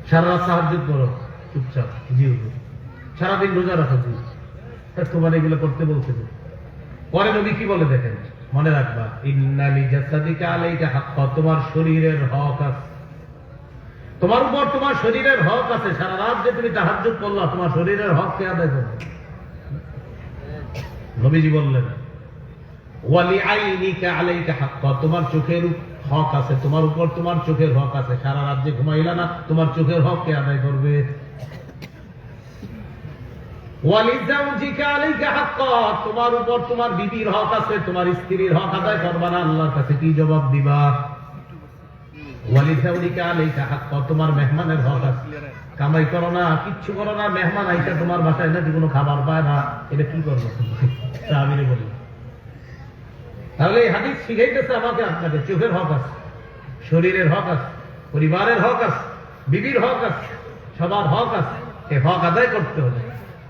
সারা রাত সাহায্য করো, চুপচাপ জি হুজুর, সারাদিন রোজা রাখো জি, তোমার এগুলো করতে বলছে। পরে নবী কি বলে দেখেন, মনে রাখবা, ইন্না লিজাসাদিকা আলাইকা হাক্কা, তোমার শরীরের হক আছে, তোমার উপর তোমার শরীরের হক আছে। সারা রাত যে তুমি তাহাজ্জুদ করলা, তোমার শরীরের হক কে আদায় করবে? নবীজি বললেন ওয়ালি আইনিকা আলাইকা হাক্কা, তোমার চোখের হক আছে, তোমার উপর তোমার চোখের হক আছে। সারা রাত যে ঘুমাইলা না, তোমার চোখের হক কে আদায় করবে? ওয়ালি জাওজিকা আলাইকা হাক্কা, তোমার উপর তোমার বিবির হক আছে, তোমার স্ত্রীর হক আদায় করবা না, আল্লাহর কাছে কি জবাব দিবা? ওয়ালি জাওজিকা আলাইকা হাক্কা, তোমার মেহমানের হক আছে, কামাই করো না, কিচ্ছু করো না, মেহমান আইসা তোমার বাসায় নাকি কোনো খাবার পায় না, এটা কি করবো? সাহাবীরে বলি। তাহলে এই হাদিস শিখাইতেছে আমাকে আপনাকে, চোখের হক আছে, শরীরের হক আছে, পরিবারের হক আছে, বিবির হক আছে, সবার হক আছে, এই হক আদায় করতে হবে।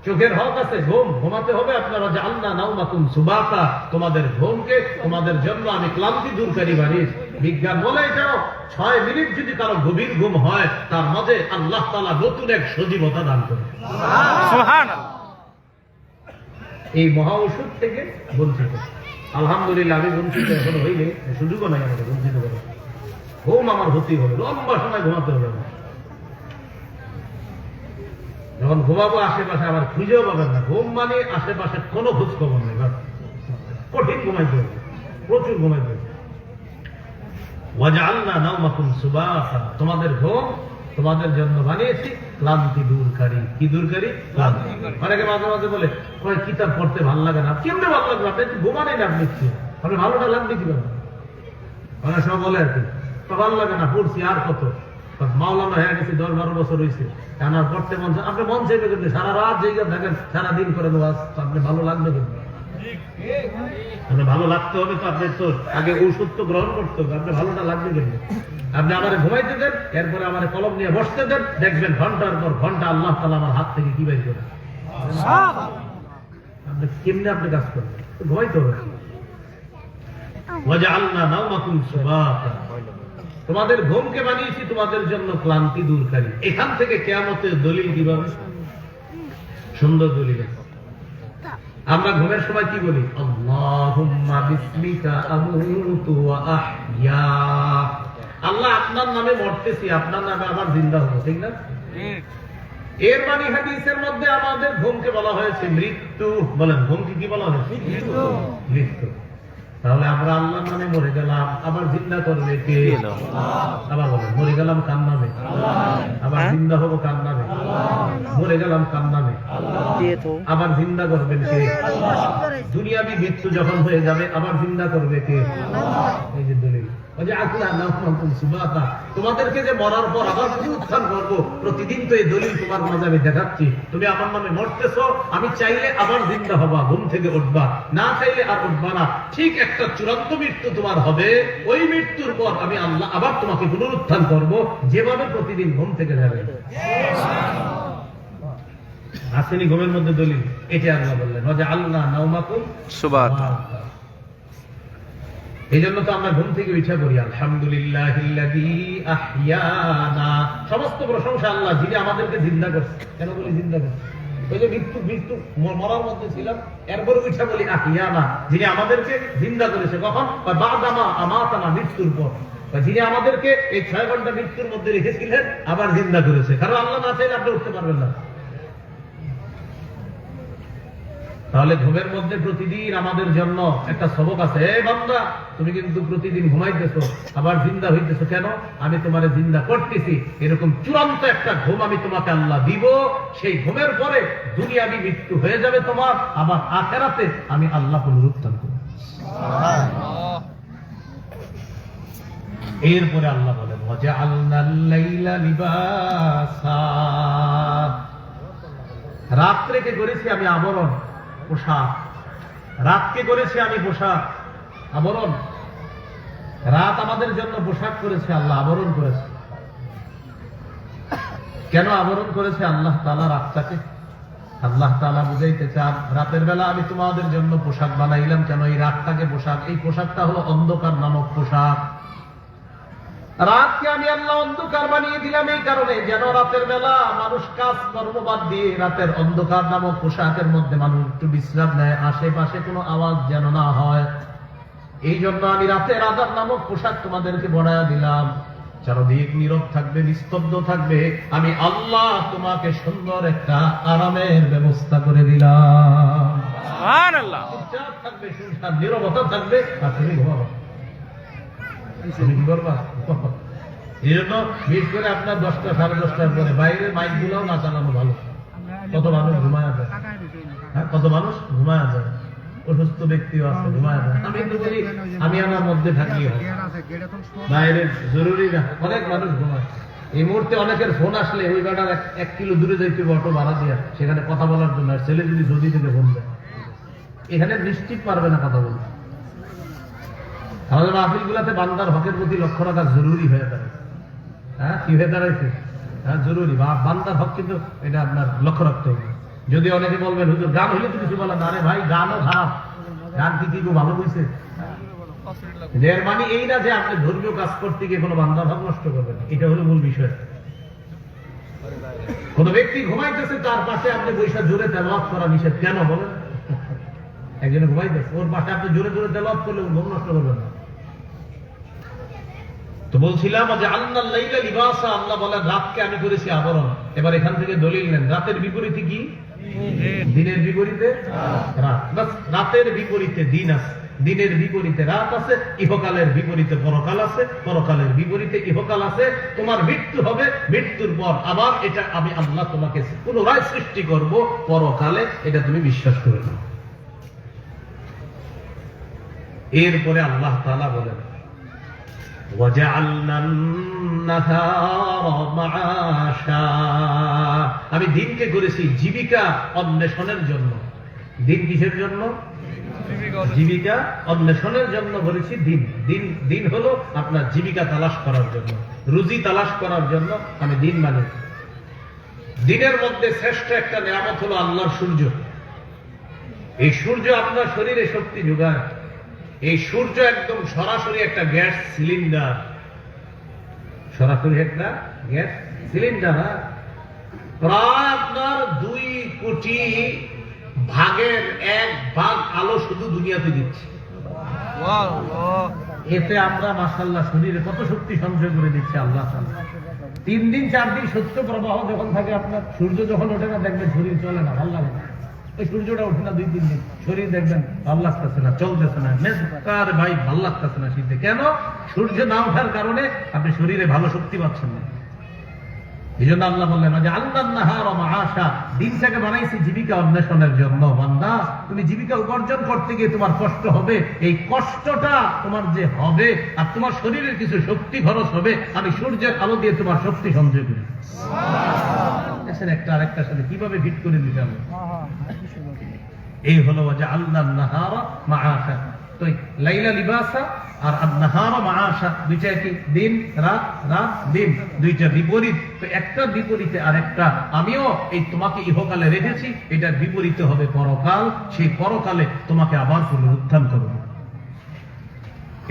চোখের হক আছে, ঘুম, ঘুমাতে হবে। আপনারা জাআলনা নাওমাকুম সুবাতা, তোমাদের ঘুমকে তোমাদের জন্য আমি ক্লান্তি দূরকারী বানিয়েছি। বিজ্ঞান বলে এটাও 6 মিনিট যদি কারো গভীর ঘুম হয়, তার মাঝে আল্লাহ তাআলা নতুন এক সজীবতা দান করে। সুবহানাল্লাহ। এই মহা ঔষধ থেকে বঞ্চিত। আলহামদুলিল্লাহ আমি বঞ্চিত এখনো হইলে, সুযোগও নাই আমাকে বঞ্চিত করে। ঘুম আমার হতেই হবে, লম্বা সময় ঘুমাতে হবে আমার। যখন ঘুমাবো আশেপাশে আবার খুঁজেও পাবেন না। ঘুম মানে আশেপাশে কোনো খোঁজ খবর নেই, বাস কঠিন ঘুমাইতে হবে, প্রচুর ঘুমাইতে হবে। ওয়াজআলনা নাওমাকুম সুবাতা, তোমাদের ঘুম তোমাদের জন্য বানিয়েছি ক্লান্তি দূরকারী। কি দূরকারী? ক্লান্তি। অনেকে মাঝে মাঝে বলে কয় কিতাব পড়তে ভালো লাগে না। কেমনে ভালো লাগবে? আপনি একটু ঘুমানেন না, আপনি কি আপনি ভালোটা লাগবে কিভাবে? অনেক সময় বলে আর কি তো ভালো লাগে না, পড়ছি আর কত, মাওলানা হয়ে গেছি 10-12 বছর হয়েছে, আমার পড়তে মন চায়। আপনি মন চাইবে কিন্তু সারা রাত জায়গা থাকেন, সারাদিন করে দেওয়া, আপনি ভালো লাগবে কিন্তু। আপনি ভালো লাগতে হবে তো আপনি তো আগে ঔষধ তো গ্রহণ করতে হবে, আপনি ভালোটা লাগবে কিন্তু। আপনি আমার ঘুমাইতে দেন, এরপরে আমার কলম নিয়ে বসতে দেন, দেখবেন ঘন্টার পর ঘন্টা আল্লাহ তাআলা আমার হাত থেকে কি বাইর করে। আপনি কেমনে আপনি কাজ করবেন? ঘুমাইতে হবে। ওয়াজআলনা নাওমাকুম সুবাতা, তোমাদের ঘুমকে বানিয়েছি তোমাদের জন্য ক্লান্তি দূরকারী। এখান থেকে কিয়ামতের দলিল কিভাবে? সুন্দর দলিল। আমরা ঘুমের সময় কি বলি? আল্লাহুম্মা বিসমিকা আমুতু ওয়া আহইয়া। আল্লাহ আপনার নামে মরতেছি, আপনার নামে আবার জিন্দা হবো, ঠিক না? এর মানে হাদিসের মধ্যে আমাদের ঘুমকে বলা হয়েছে মৃত্যু। বলেন ঘুমকে কি বলা হয়েছে? মৃত্যু। তাহলে আমরা আল্লাহর নামে মরে গেলাম, আবার জিন্দা করবে কে? আবার বলেন মরে গেলাম কার নামে? আবার জিন্দা হবো কার নামে? মরে গেলাম কার নামে? আবার জিন্দা করবেন কে? দুনিয়াবি মৃত্যু যখন হয়ে যাবে আবার জিন্দা করবে কে? এই যে দলিল। তোমাদেরকে যে মরার পর আবার পুনরুত্থান করবো, প্রতিদিন তো এই দলিল তোমার মাঝে আমি দেখাচ্ছি। তুমি আমার নামে মরতেছো, আমি চাইলে আবার জিন্দা হবা, ঘুম থেকে উঠবা, না চাইলে আর উঠবা না। ঠিক একটা চূড়ান্ত মৃত্যু তোমার হবে, ওই মৃত্যুর পর আমি আল্লাহ আবার তোমাকে পুনরুত্থান করবো, যেভাবে প্রতিদিন ঘুম থেকে যাবে। আসেনি ঘুমের মধ্যে দলিল? এটা আল্লাহ বললেন ওয়াজআলনা নাওমাকুম সুবাতা। এই জন্য তো আমরা ঘুম থেকে উঠে পড়ি আলহামদুলিল্লাহিল্লাযী আহইয়ানা। সমস্ত প্রশংসা আল্লাহ, যিনি আমাদেরকে জিন্দা করছে। কেন বলি জিন্দা করছে? ওই যে মৃত্যু মরার মধ্যে ছিলাম, এরপর উঠে বলি আহইয়ানা, যিনি আমাদেরকে জিন্দা করেছে। কখন? বাদামা আমাতানা, মৃত্যুর পর। যিনি আমাদেরকে এই 6 ঘন্টা মৃত্যুর মধ্যে রেখেছিলেন, আবার জিন্দা করেছে। কারণ আল্লাহ না চাইলে আপনি উঠতে পারবেন না। তাহলে ঘুমের মধ্যে প্রতিদিন আমাদের জন্য একটা সবক আছে। এই বান্দা, তুমি কিন্তু প্রতিদিন ঘুমাইতেছো, আবার জিন্দা হইতেছো। কেন? আমি তোমারে জিন্দা করতেছি। এরকম চূড়ান্ত একটা ঘুম আমি তোমাকে আল্লাহ দিব। সেই ঘুমের পরে দুনিয়াবি মৃত্যু হয়ে যাবে তোমার, আবার আখিরাতে আমি আল্লাহ পুনরুত্থান করব। এরপরে আল্লাহ বলেন ওয়াজআলনাল লাইলা লিবাসা, রাত্রিকে করেছি আমি আবরণ, পোশাক। রাতকে করেছি আমি পোশাক, আবরণ। রাত আমাদের জন্য পোশাক করেছে আল্লাহ, আবরণ করেছে। কেন আবরণ করেছে আল্লাহ তাআলা রাতটাকে? আল্লাহ তাআলা বুঝাইতে চান, রাতের বেলা আমি তোমাদের জন্য পোশাক বানাইলাম। কেন? এই রাতটাকে পোশাক। এই পোশাকটা হলো অন্ধকার নামক পোশাক। রাতকে আমি আল্লাহ অন্ধকার বানিয়ে দিলাম এই কারণে, যেন রাতের বেলা মানুষ কাজ কর্ম বাদ দিয়ে রাতের অন্ধকার নামক পোশাকের মধ্যে মানুষ একটু বিশ্রাম নেয়, আশেপাশে কোনো আওয়াজ যেন না হয়। এই জন্য আমি রাতের আযাব নামক পোশাক তোমাদেরকে বানায়া দিলাম। চারদিক নীরব থাকবে, নিস্তব্ধ থাকবে। আমি আল্লাহ তোমাকে সুন্দর একটা আরামের ব্যবস্থা করে দিলাম। সুবহানাল্লাহ। চুপচাপ থাকবে, শুনশান নীরবতা থাকবে, আর তুমি ঘুমাবে। তুমি কি করবা? এই জন্য বিশেষ করে আপনার 10টা 10:30টার পরে বাইরের মাইক গুলোও না চালানো ভালো। কত মানুষ ঘুমায়া যায়, কত মানুষ ঘুমায়া যায়, অসুস্থ ব্যক্তিও আছে ঘুমায়া যায়। আমি একটু বলি, আমি আমার মধ্যে থাকি, বাইরে জরুরি না। অনেক মানুষ ঘুমায়। এই মুহূর্তে অনেকের ফোন আসলে ওই গাড়ার 1 কিলো দূরে যাইতে অটো ভাড়া দিয়া সেখানে কথা বলার জন্য, ছেলে যদি যদি থেকে ফোন দেয়, এখানে নিশ্চিত পারবে না কথা বলতে। আমাদের মাহফিল গুলাতে বান্দার হকের প্রতি লক্ষ্য রাখা জরুরি হয়ে দাঁড়ায়। হ্যাঁ, কি হয়ে দাঁড়াইছে? হ্যাঁ, জরুরি। বান্দার হক কিন্তু এটা আপনার লক্ষ্য রাখতে হবে। যদি অনেকে বলবেন হুজুর গান হইলে তো কিছু বলেন না। আরে ভাই, গানও খারাপ, গান কি কি ভালো হয়েছে? এর মানে এই না যে আপনি ধর্মীয় কাজ করতে গিয়ে কোনো বান্দার হক নষ্ট করবেন, এটা হলো মূল বিষয়। কোন ব্যক্তি ঘুমাইতেছে, তার পাশে আপনি বৈশা জোরে তেলাওয়াত করা নিষেধ। কেন বলেন? একজনে ঘুমাইতেছে, ওর পাশে আপনি জোরে জোরে তেলাওয়াত করলে ঘুম নষ্ট করবেন না। তো বলছিলাম যে আল্লাহ লাইলা লিবাসা, আল্লাহ বলেন রাতকে আমি করেছি আবরণ। এবার এখান থেকে দলিল নেন, রাতের বিপরীতে কি? দিনের বিপরীতে রাত। বাস, রাতের বিপরীতে দিন আছে, দিনের বিপরীতে রাত আছে, ইহকালের বিপরীতে পরকাল আছে, পরকালের বিপরীতে ইহকাল আছে। তোমার মৃত্যু হবে, মৃত্যুর পর আবার এটা আমি আল্লাহ তোমাকে পুনরায় সৃষ্টি করব পরকালে, এটা তুমি বিশ্বাস করে নাও। এরপরে আল্লাহ তাআলা বলেন ওয়াজআলনা আন-নাহারা মাআশা, আমি দিনকে করেছি জীবিকা অন্বেষণের জন্য। দিন কিসের জন্য? জীবিকা অন্বেষণের জন্য বলেছি দিন। দিন দিন হলো আপনার জীবিকা তালাশ করার জন্য, রুজি তালাশ করার জন্য আমি দিন বানিয়েছি। দিনের মধ্যে শ্রেষ্ঠ একটা নিয়ামত হলো আল্লাহর সূর্য। এই সূর্য আপনার শরীরে শক্তি যোগায়। এই সূর্য একদম সরাসরি একটা গ্যাস সিলিন্ডার, সরাসরি একটা গ্যাস সিলিন্ডার। প্রায় আপনার 2 কোটি ভাগের 1 ভাগ আলো শুধু দুনিয়াতে দিচ্ছে। এতে আমরা মাশাআল্লাহ শরীরে কত শক্তি সঞ্চয় করে দিচ্ছে আল্লাহ তাআলা। 3 দিন 4 দিন সত্য প্রবাহ যখন থাকে, আপনার সূর্য যখন ওঠে না, দেখবেন শরীর চলে না, ভালো লাগে না। ওই সূর্যটা ওঠে না 2-3 দিন, শরীর দেখবেন ভালো লাগতেছে না, চলতেছে না, মেজকার ভাই ভালো লাগতেছে না শীতে। কেন? সূর্য না ওঠার কারণে আপনি শরীরে ভালো শক্তি পাচ্ছেন না। এই জন্য আল্লাহ বললেন যে আল্লাহ মাআশা, দিনটাকে বানাইছি জীবিকা অন্বেষণের জন্য। বান্দা, তুমি জীবিকা উপার্জন করতে গিয়ে তোমার কষ্ট হবে, এই কষ্টটা তোমার যে হবে আর তোমার শরীরের কিছু শক্তি খরচ হবে, আমি সূর্যের আলো দিয়ে তোমার শক্তি সঞ্চয় করি। একটা আরেকটার সাথে কিভাবে ফিট করে দিতে হবে, এই হলো যে আল্লাহ নাহারা মাআশা। তো লাইলা লিবাসা আর আন-নাহারা মাআশা, দুইটা কি? দিন রাত, রাত দিন, দুইটা বিপরীত। তো একটা বিপরীতে আরেকটা। আমিও এই তোমাকে ইহকালে রেখেছি, এটার বিপরীতে হবে পরকাল। সেই পরকালে তোমাকে আবার পুনরুত্থান করব।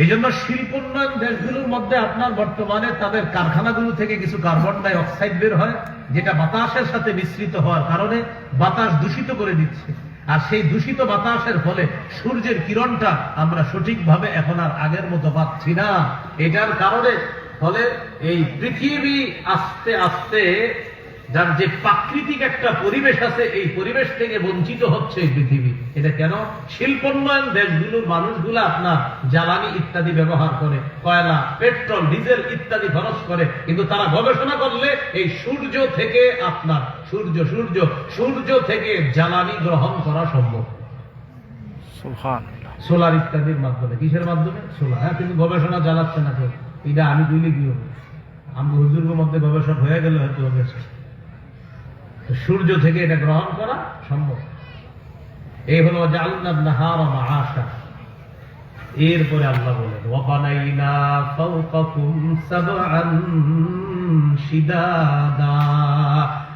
এই জন্য শিল্পোন্নয়ন দেশগুলোর মধ্যে আপনার বর্তমানে তাদের কারখানাগুলো থেকে কিছু কার্বন ডাই অক্সাইড বের হয়, যেটা বাতাসের সাথে মিশ্রিত হওয়ার কারণে বাতাস দূষিত করে দিচ্ছে। আর সেই দূষিত বাতাসের ফলে সূর্যের কিরণটা আমরা সঠিকভাবে এখন আর আগের মতো পাচ্ছি না। এটার কারণে ফলে এই পৃথিবী আস্তে আস্তে যার যে প্রাকৃতিক একটা পরিবেশ আছে, এই পরিবেশ থেকে বঞ্চিত হচ্ছে এই পৃথিবী। এটা কেন? শিল্পোন্নয়ন দেশগুলোর মানুষগুলো আপনার জ্বালানি ইত্যাদি ব্যবহার করে, কয়লা, পেট্রোল, ডিজেল ইত্যাদি খরচ করে, কিন্তু তারা গবেষণা করলে এই সূর্য থেকে আপনার সূর্য থেকে জ্বালানি গ্রহণ করা সম্ভব। সুবহানাল্লাহ। সোলার ইত্যাদির মাধ্যমে। কিসের মাধ্যমে? সোলার। হ্যাঁ, কিন্তু গবেষণা চালাচ্ছে না কেউ। এটা আমি দিলে কি হবে? আমি হুজুরের মধ্যে গবেষণা হয়ে গেলে হয়তো হবে। সূর্য থেকে এটা গ্রহণ করা সম্ভব। এই হলো জাআলনা আন-নাহারা মাআশা। এরপরে আল্লাহ বলেন ওয়াবানাইনা ফাওকাকুম সাবআন শিদাদা,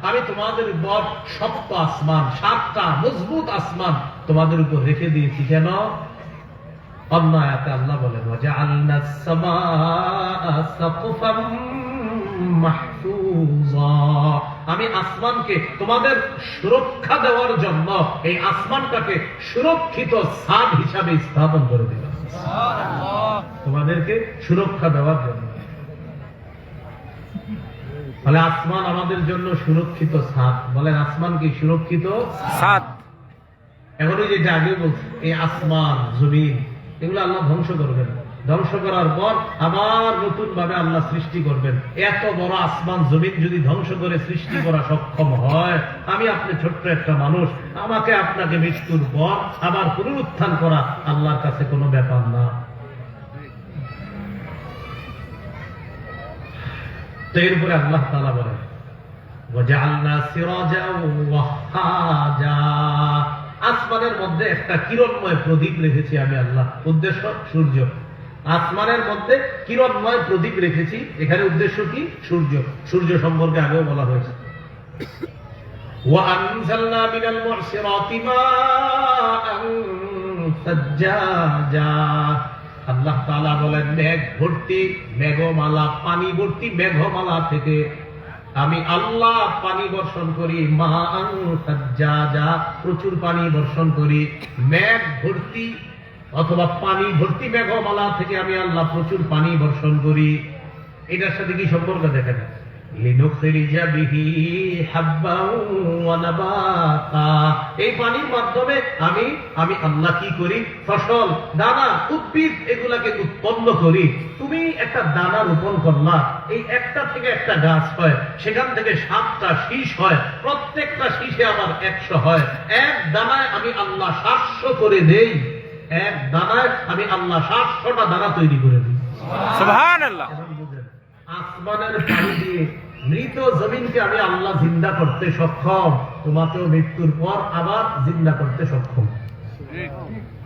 আমি তোমাদের উপর শক্ত আসমান, 7টা মজবুত আসমান তোমাদের উপর রেখে দিয়েছি। কেন? অন্য আয়াতে আল্লাহ বলেন ওয়াজআলনা আস-সামাআ সাকফাম মাহফুজা, আমি আসমানকে তোমাদের সুরক্ষা দেওয়ার জন্য এই আসমানটাকে সুরক্ষিত ছাদ হিসাবে স্থাপন করে দিলাম, তোমাদেরকে সুরক্ষা দেওয়ার জন্য। তাহলে আসমান আমাদের জন্য সুরক্ষিত ছাদ। বলেন আসমান কি সুরক্ষিত সাত। এখন ওই যেটা আগে বলছি, এই আসমান জমিন এগুলো আল্লাহ ধ্বংস করবেন। ধ্বংস করার পর আবার নতুন ভাবে আল্লাহ সৃষ্টি করবেন। এত বড় আসমান জমিন যদি ধ্বংস করে সৃষ্টি করা সক্ষম হয়, আমি আপনি ছোট্ট একটা মানুষ, আমাকে আপনাকে মৃত্যুর পর আবার পুনরুত্থান করা আল্লাহর কাছে কোনো ব্যাপার না। তো এরপরে আল্লাহ তাআলা বলেন ওয়াজআলনা সিরাজাও ওয়াহাজা, আসমানের মধ্যে একটা কিরণময় প্রদীপ রেখেছি আমি আল্লাহ। উদ্দেশ্য সূর্য। আসমানের মধ্যে কিরণময় প্রদীপ রেখেছি, এখানে উদ্দেশ্য কি? সূর্য। সূর্য সম্পর্কে আগেও বলা হয়েছে। وَأَنزَلْنَا مِنَ الْمُعْصِرَاتِ مَاءً ثَجَّاجًا, আল্লাহ তাআলা বলেন মেঘ ভর্তি মেঘমালা, পানি ভর্তি মেঘমালা থেকে আমি আল্লাহ পানি বর্ষণ করি। মাআন সাজ্জাজা, প্রচুর পানি বর্ষণ করি। মেঘ ভর্তি অথবা পানি ভর্তি মেঘমালা থেকে আমি আল্লাহ প্রচুর পানি বর্ষণ করি। এটার সাথে কি সম্পর্ক দেখেন? লিনুখরিজ বিহি হাব্বান ওয়া নাবাতা। এই পানির মাধ্যমে আমি আল্লাহ কি করি? ফসল, দানা, উদ্ভিদ এগুলাকে উৎপন্ন করি। তুমি একটা দানা রোপণ করলা, এই একটা থেকে একটা গাছ হয়, সেখান থেকে 7টা শীষ হয়, প্রত্যেকটা শীষে আবার 100 হয়। এক দানায় আমি আল্লাহ 700 করে দেই, এক দানায় আমি আল্লাহ 700টা দানা তৈরি করে দিই। সুবহানাল্লাহ। আসমানের পানি দিয়ে মৃত জমিনকে আমি আল্লাহ জিন্দা করতে সক্ষম, তোমাকেও মৃত্যুর পর আবার জিন্দা করতে সক্ষম।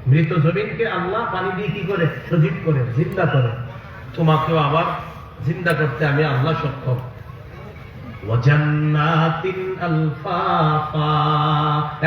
মৃত জমিনকে আল্লাহ পানি দিয়ে কি করে? সজীব করে, জিন্দা করে। তোমাকেও আবার জিন্দা করতে আমি আল্লাহ সক্ষম। ওয়াজান্নাতিন আলফাফা,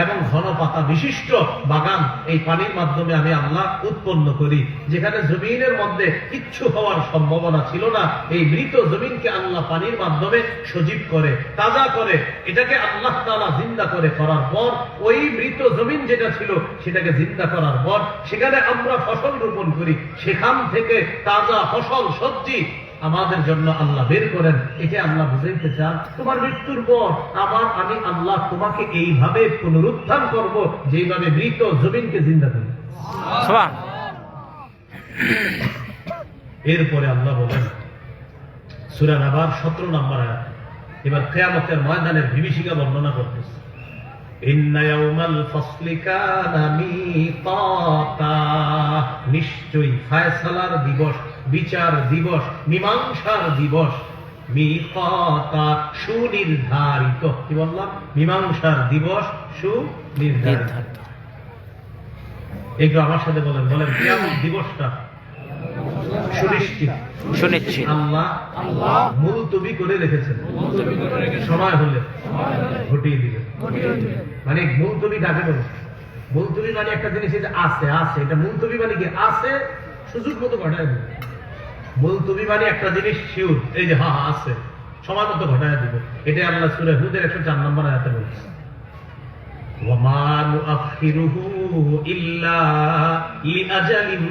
এবং ঘন পাতা বিশিষ্ট বাগান এই পানির মাধ্যমে আমি আল্লাহ উৎপন্ন করি। যেখানে জমিনের মধ্যে কিচ্ছু হওয়ার সম্ভাবনা ছিল না, এই মৃত জমিনকে আল্লাহ পানির মাধ্যমে সজীব করে, তাজা করে, এটাকে আল্লাহ তাআলা জিন্দা করে করার পর ওই মৃত জমিন যেটা ছিল সেটাকে জিন্দা করার পর সেখানে আমরা ফসল রোপণ করি, সেখান থেকে তাজা ফসল সবজি আমাদের জন্য আল্লাহ বের করেন। এটা আল্লাহ বুঝাইতে চান, তোমার মৃত্যুর পর আবার আমি আল্লাহ তোমাকে এইভাবে পুনরুত্থান করব, যেভাবে মৃত জমিনকে জিন্দা করি। সুবহান। এরপরে আল্লাহ বলেন সূরা নাবার 17 নম্বর আয়াত, এবার কিয়ামতের ময়দানের বিভীষিকা বর্ণনা করতেছে। ইন্না ইয়াউমাল ফাসলি কানা মিকাতা, নিশ্চয়ই ফায়সালার দিবস, বিচার দিবস, মীমাংসার দিবস। মিকাতা, সুনির্ধারিত। কি বললাম? মীমাংসার দিবস সুনির্ধারিত। একটু আমার সাথে বলেন, কিয়ামত দিবসটা সুনিশ্চিত, সুনিশ্চিত। আল্লাহ মুলতবি করে রেখেছেন, সময় হলে ঘটিয়ে দিবেন। মানে মুলতবি কাকে বলে? মুলতবি মানে একটা জিনিস আছে, এটা মুলতবি মানে কি? আছে, সুযোগ মতো ঘটায় দিবে। মুলতবি মানে একটা জিনিস শিওর, এই যে হ্যাঁ আছে, সময় মতো ঘটায় দিবে। এটা আল্লাহ সূরা হুদের 104 নম্বর আয়াতে বলছে। ওয়ামা নুআখিরুহু ইল্লা লিআজালিন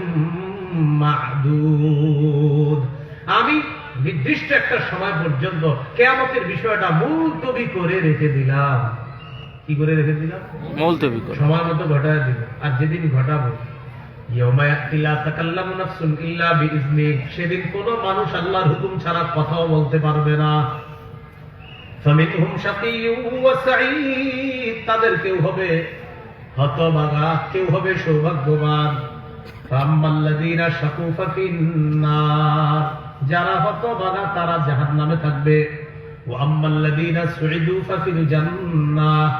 মা'দুদ, আমি নির্দিষ্ট একটা সময় পর্যন্ত কিয়ামতের বিষয়টা মুলতবি করে রেখে দিলাম। কি করে রেখে দিলাম? মুলতবি করে, সময় মতো ঘটায় দিব। আর যেদিন ঘটাবো, ইয়াউমা ইয়াতি লা তাকাল্লামু নাফসুন ইল্লা বিইজনি, সেদিন কোন মানুষ আল্লাহর হুকুম ছাড়া কথাও বলতে পারবে না। ফামিনহুম শাকিয়্যুন ওয়া সাঈদ, তাদের কেউ হবে হতভাগা, কেউ হবে সৌভাগ্যবান। ফাম্মাল্লাযীনা শাকু ফাফিন্নার, যারা হতভাগা তারা জাহান্নামে থাকবে। ওয়া আম্মাল্লাযীনা সুঈদু ফাফিল জান্নাহ,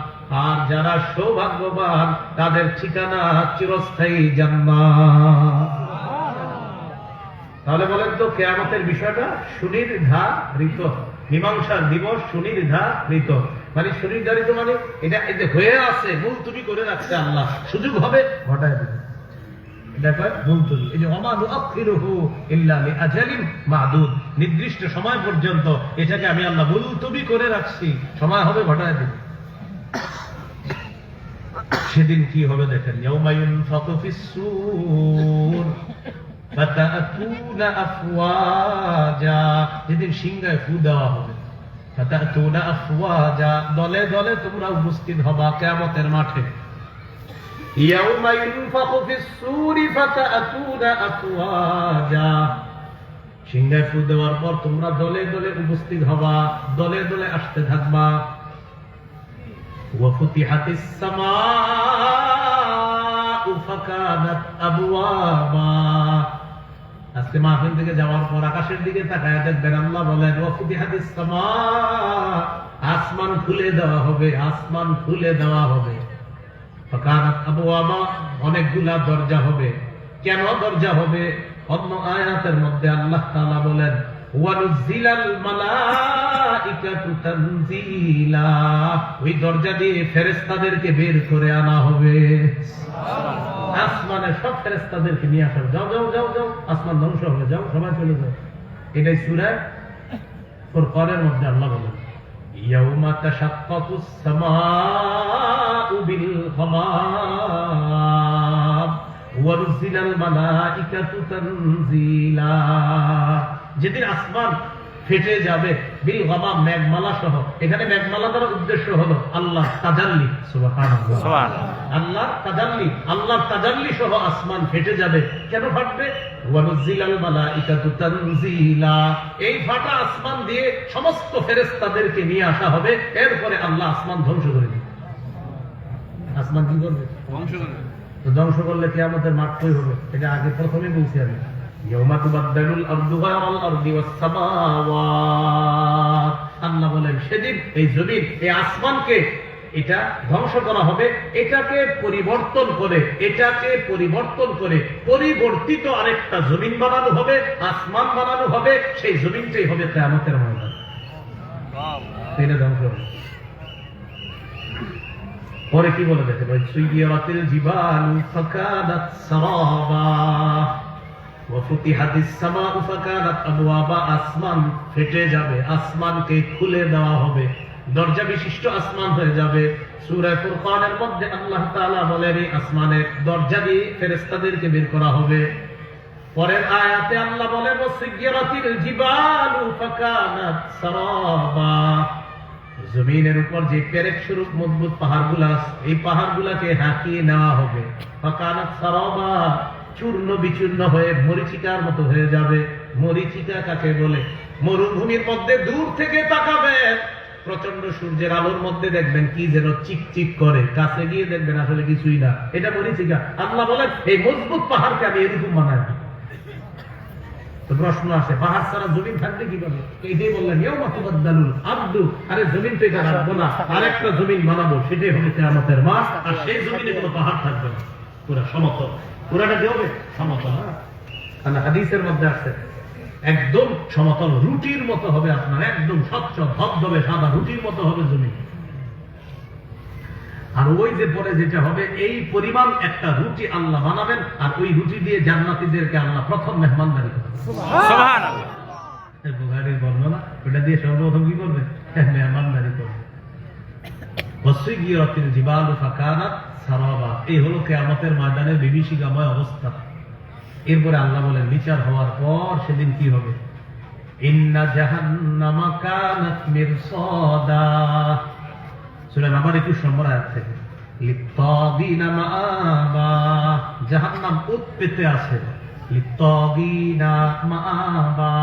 আর যারা সৌভাগ্যবান তাদের ঠিকানা চিরস্থায়ী জান্নাত। তাহলে বলেন তো, কিয়ামতের বিষয়টা সুনির্ধারিত, মীমাংসার দিবস সুনির্ধারিত। মানে সুনির্ধারিত মানে এটা হয়ে আছে, মুলতবি করে রাখছে আল্লাহ, সুযোগ হবে ঘটায় দেবে। এটা কয় মুলতবি। এই যে ওমা নুআখিরুহু ইল্লা লিআজালিন মা'দুদ, নির্দিষ্ট সময় পর্যন্ত এটাকে আমি আল্লাহ মুলতবি করে রাখছি, সময় হবে ঘটায় দেবে। সেদিন কি হবে দেখেন, ইয়াউমা ইউনফাকু ফিস-সূর ফাতাতুনা আফওয়াজা, যেদিন সিংহায় ফু দেওয়া হবে। ফাতাতুনা আফওয়াজা, দলে দলে তোমরা উপস্থিত হবা কিয়ামতের মাঠে। ইয়াউমা ইউনফাকু ফিস-সূর ফাতাতুনা আফওয়াজা, সিংহায় ফু দেওয়ার পর তোমরা দলে দলে উপস্থিত হবা, দলে দলে আসতে থাকবা। ওয়াফুতিহাতিস সামাউ ফাকানাত আবওয়াবা, আজকে মাহফিল থেকে যাওয়ার পর আকাশের দিকে তাকায় দেখবেন আল্লাহ বলেন ওয়াফুতিহাতিস সামা, আসমান খুলে দেওয়া হবে, আসমান খুলে দেওয়া হবে। ফাকানাত আবওয়াবা, অনেকগুলা দরজা হবে। কেন দরজা হবে? অন্য আয়াতের মধ্যে আল্লাহ তাআলা বলেন ওয়ানুজিলাল মালাইকাতু তানজিলা, ওই দরজা দিয়ে ফেরেশতাদেরকে বের করে আনা হবে। আসমানে সব ফেরেশতাদেরকে নিয়ে আসা হবে। যাও যাও যাও যাও, আসমান ধ্বংস হবে, যাও সবাই চলে যাও। এটাই সূরা ফুরকানের মধ্যে আল্লাহ বলেন ইয়াউমা তাশাক্কাকুস সামাউ বিল গামাম ওয়ানুজিলাল মালাইকাতু তানজিলা, যেদিন আসমান ফেটে যাবে বিল গামাম, মেঘমালা সহ। এখানে মেঘমালা দ্বারা উদ্দেশ্য হলো আল্লাহ তাজাল্লি। সুবহানাল্লাহ। সুবহানাল্লাহ। আল্লাহ তাজাল্লি, আল্লাহ তাজাল্লি সহ আসমান ফেটে যাবে। কেন ফাটবে? ওয়ানুজিলাল মালাইকাতু তানজিলা। এই ফাটা আসমান দিয়ে সমস্ত ফেরেশতাদেরকে নিয়ে আসা হবে। এরপরে আল্লাহ আসমান ধ্বংস করে দিবে। আসমান কি করবে? তো ধ্বংস করলে কিয়ামতের মাঠ কই হবে? এটা আগে প্রথমে বলছি আমি। ইয়াউমা তুবাদদালুল আরদু গায়রাল আরদি ওয়াস সামাওয়াত। আল্লাহ বলেন সেদিন এই জমিন, এই আসমানকে এটা ধ্বংস করা হবে, এটাকে পরিবর্তন করে পরিবর্তিত আরেকটা জমিন বানানো হবে, আসমান বানানো হবে। সেই জমিনটাই হবে কিয়ামতের ময়দান। এটা ধ্বংস হবে। পরে কি বলে দেখে ভাই, সুইয়ারাতিল জিবালু ফাকানাত সারাবা ওয়া ফুতিহাতিস সামাউ ফাকানাত আবওয়াবা। আসমান ফেটে যাবে, আসমানকে খুলে দেওয়া হবে, দরজা বিশিষ্ট আসমান হয়ে যাবে। সূরা ফুরকানের মধ্যে আল্লাহ তাআলা বলেন এই আসমানের দরজা দিয়ে ফেরেশতাদেরকে বের করা হবে। পরের আয়াতে আল্লাহ বলেন সুইয়ারাতিল জিবালু ফাকানাত সারাবা। জমিনের উপর যে পেরেক স্বরূপ মজবুত পাহাড়গুলা আছে, এই পাহাড়গুলাকে হাঁকিয়ে নেওয়া হবে। ফাকানাত সারাবা, চূর্ণ বিচূর্ণ হয়ে মরীচিকার মতো হয়ে যাবে। মরীচিকা কাকে বলে? মরুভূমির মধ্যে দূর থেকে তাকাবেন, প্রচন্ড সূর্যের আলোর মধ্যে দেখবেন কি যেন চিকচিক করে, কাছে গিয়ে দেখবেন আসলে কিছুই না, এটা মরীচিকা। আল্লাহ বলেন এই মজবুত পাহাড়কে আমি এরকম বানাই। তো প্রশ্ন আসে, পাহাড় ছাড়া জমিন থাকবে কিভাবে? এইটাই বললেন ইয়াউমা তুবাদদালুল আরদু। আরে জমিন তো এটা রাখবো না, আরেকটা জমিন বানাবো, সেটাই হবে কিয়ামতের মাঠ। আর সেই জমিনে কোনো পাহাড় থাকবে না, পুরা সমতল। পুরাটা কি হবে? সমতল। কারণ হাদিসের মধ্যে আছে একদম সমতল রুটির মতো হবে আপনার, একদম স্বচ্ছ ধবধবে সাদা রুটির মতো হবে জমিন। আর ওই যে পরে যেটা হবে, এই পরিমাণ একটা রুটি আল্লাহ বানাবেন, আর ওই রুটি দিয়ে জান্নাতীদেরকে আল্লাহ প্রথম মেহমানদারি করবেন। সুবহানাল্লাহ। বুখারীর বর্ণনা, ওটা দিয়ে সর্বপ্রথম কি করবে? মেহমানদারি করবে। ওয়াসিগিরাতিল জিবালু ফাকানাত সারাবা। এই হলো কিয়ামতের ময়দানের বিভীষিকাময় অবস্থা। এরপরে আল্লাহ বলেন বিচার হওয়ার পর সেদিন কি হবে? ইন্না জাহান্নামা কানাত মিরসাদা। সূরা নাবার 21 নম্বর আয়াত থেকে। লিত্তাগিনা মাআবা। জাহান্নাম উৎপেতে আছে। লিত্তাগিনা মাআবা,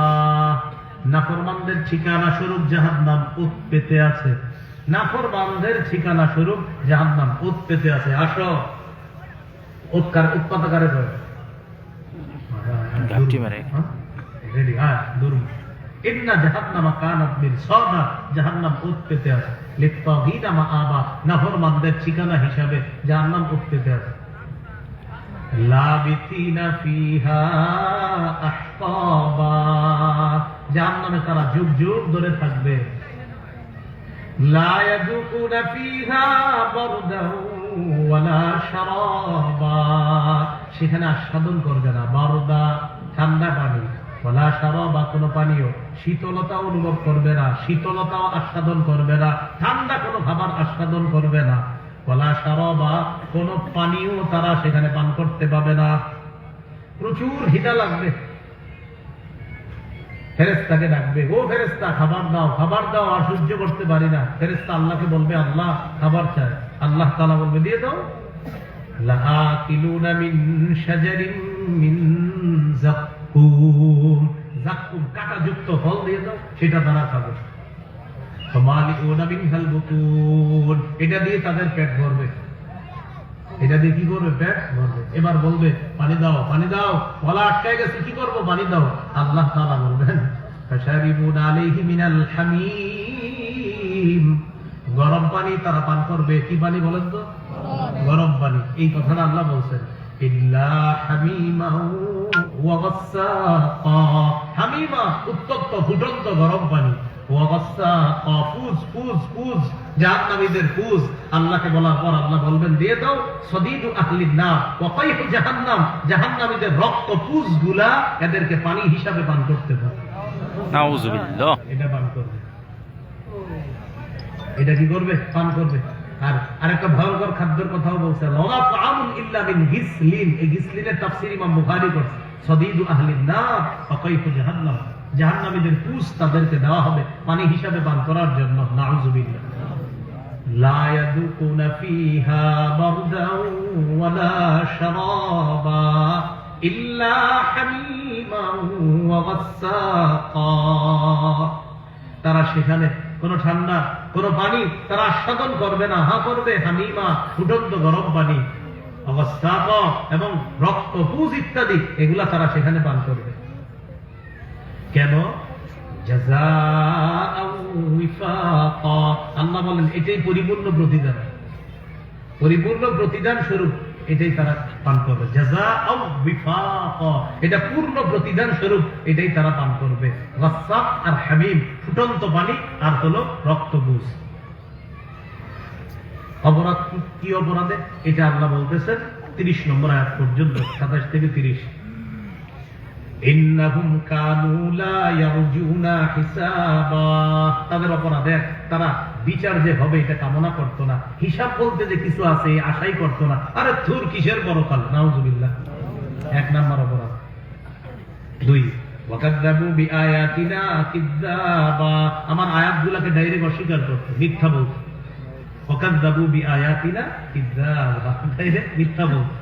নাফরমানদের ঠিকানা স্বরূপ জাহান্নাম উৎপেতে আছে। নাফরমানদের ঠিকানা স্বরূপ জাহান্নাম উৎপেতে আছে। আসো, উৎপাতকারে করে গামটি মারে। রেডি? হ্যাঁ, দুরুম। ইন্না জাহান্নামা কানাত মিরসাদা। জাহান্নাম উৎপেতে আছে। লিত্তাগিনা মাআবা, নাফরমানদের ঠিকানা হিসাবে জাহান্নাম উৎপেতে আছে। লাবিতিনা ফিহা আহকাবা। জাহান্নামে তারা যুগ যুগ ধরে থাকবে। লা ইয়াযুকুনা ফিহা বারদাও ওয়ালা শারাবা। সেখানে আস্বাদন করবে না বারদা, ঠান্ডা পানি, ওয়ালা শারাবা, কোনো পানীয়। শীতলতা অনুভব করবে না, শীতলতাও আস্বাদন করবে না। ঠান্ডা কোনো খাবার আস্বাদন করবে না। ওয়ালা শারাবা, কোনো পানীয় তারা সেখানে পান করতে পাবে না। প্রচুর হিতা লাগবে। ফেরেশতাকে ডাকবে, ও ফেরেশতা খাবার দাও, খাবার দাও, আর সহ্য করতে পারি না। ফেরেশতা আল্লাহকে বলবে আল্লাহ খাবার চায়। আল্লাহ তাআলা বলবে দিয়ে দাও। লাআকিলুনা মিন শাজারিন মিন যাক্কুম। যাক্কুম কাঁটাযুক্ত ফল দিয়ে দাও, সেটা তারা খাবে। ফামালিউনা মিনহাল বুতুন। এটা দিয়ে তাদের পেট ভরবে। এটা দিয়ে কি করবে? পেট ভরবে। এবার বলবে পানি দাও, পানি দাও, গলা আটকায় গেছে, কি করবো? পানি দাও। আল্লাহ তাআলা বলবেন ফাশারিবুনা আলাইহি মিনাল হামিম। গরম পানি তারা পান করবে। কি পানি বলেন তো? গরম পানি। এই কথাটা আল্লাহ বলছেন ইল্লা হামিমা ওয়া গাসসাকা। হামিমা উত্তপ্ত ফুটন্ত গরম পানি, ওয়া গাসসাকা ফুজ ফুজ ফুজ, জাহান্নামীদের ফুজ। আল্লাহকে বলার পর আল্লাহ বলবেন দিয়ে দাও সদীদু আহলিন নার ওয়া কাইহু জাহান্নাম। জাহান্নামীদের রক্ত ফুজ গুলা এদেরকে পানি হিসাবে পান করতে পারে। নাউযুবিল্লাহ। এটা পান করবে। এটা কি করবে? পান করবে। আর আরেকটা ভয়ঙ্কর খাদ্যের কথাও বলছে, ওয়া তাআমুন ইল্লা মিন গিসলিন। এই গিসলিনের তাফসীর ইমাম বুখারী করছে। সদীদু আহলিন নার ওয়া কাইহু জাহান্নাম। জাহান্নামীদের পুষ তাদেরকে দেওয়া হবে পানি হিসাবে পান করার জন্য। নাউযুবিল্লাহ। লা ইয়াযুকুনা ফিহা বারদাও ওয়ালা শারাবা ইল্লা হামীমান ওয়া গাসসাকা। তারা সেখানে কোন ঠান্ডা কোন পানি তারা আস্বাদন করবে না। হা করবে হামিমা, ফুটন্ত গরম পানি, গাসসাকা এবং রক্ত, পুজ ইত্যাদি এগুলা তারা সেখানে পান করবে। কেন? জাযাআও ওয়িফাকা। আল্লাহ বলেন এটাই পরিপূর্ণ প্রতিদান, পরিপূর্ণ প্রতিদান স্বরূপ এটাই তারা পান করবে। জাযাআও ওয়িফাকা, এটা পূর্ণ প্রতিদান স্বরূপ এটাই তারা পান করবে। গাসসাক আর হামিম, ফুটন্ত পানি আর হলো রক্তপুজ। অপরাধ কি অপরাধে? এটা আল্লাহ বলতেছেন 30 নম্বর আয়াত পর্যন্ত, 27 থেকে 30। ইন্নাহুম কানু লা ইয়ারজুনা হিসাবা। তাদের অপরাধ এক, তারা বিচার যে হবে এটা কামনা করতো না, হিসাব বলতে যে কিছু আছে এই আশাই করতো না। আরে ধুর, কিসের পরকাল? নাউযুবিল্লাহ। 1 নম্বর অপরাধ। 2, ওয়াকাযযাবু বিআয়াতিনা কিযাবা। আমার আয়াতগুলোকে ডাইরেক্ট অস্বীকার করতো, মিথ্যা বলতো। ওয়াকাযযাবু বিআয়াতিনা কিযাবা, ডাইরেক্ট মিথ্যা বলতো।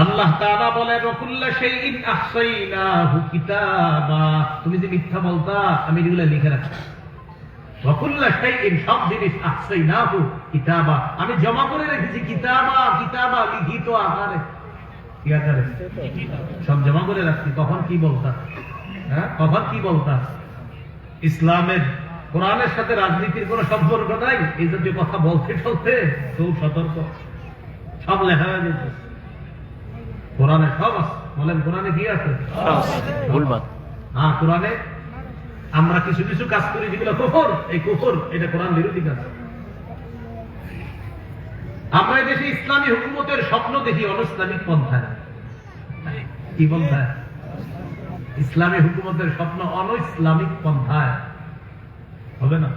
আল্লাহ তাআলা বলেন ওয়াকুল্লা শাইইন আহসাইনাহু কিতাবা। তুমি যে মিথ্যা বলতা আমি এগুলো লিখে রাখছি। ওয়াকুল্লা শাইইন, সব জিনিস আহসাইনাহু কিতাবা, আমি জমা করে রেখেছি। কিতাবা, কিতাবা লিখিত আকারে, কি আকারে? সব জমা করে রাখছি। তখন কি বলতা? হ্যাঁ, তখন কি বলতা? ইসলামের কোরআনের সাথে রাজনীতির কোনো সম্পর্ক নাই, এই জাতীয় কথা বলতে চলতে খুব সতর্ক। সব লেখা হয়ে যেত কোরআনে, সব আছে। বলেন কোরআনে কি আছে? ভুলবাদ। হ্যাঁ, কোরআনে আমরা কিছু কিছু কাজ করি যেগুলো কুফর, এই কুফর এটা কোরআন বিরোধী কাজ। আমরা এই দেশে ইসলামী হুকুমতের স্বপ্ন দেখি অনইসলামিক পন্থায়। কি পন্থায়? ইসলামী হুকুমতের স্বপ্ন অনইসলামিক পন্থায় হবে না।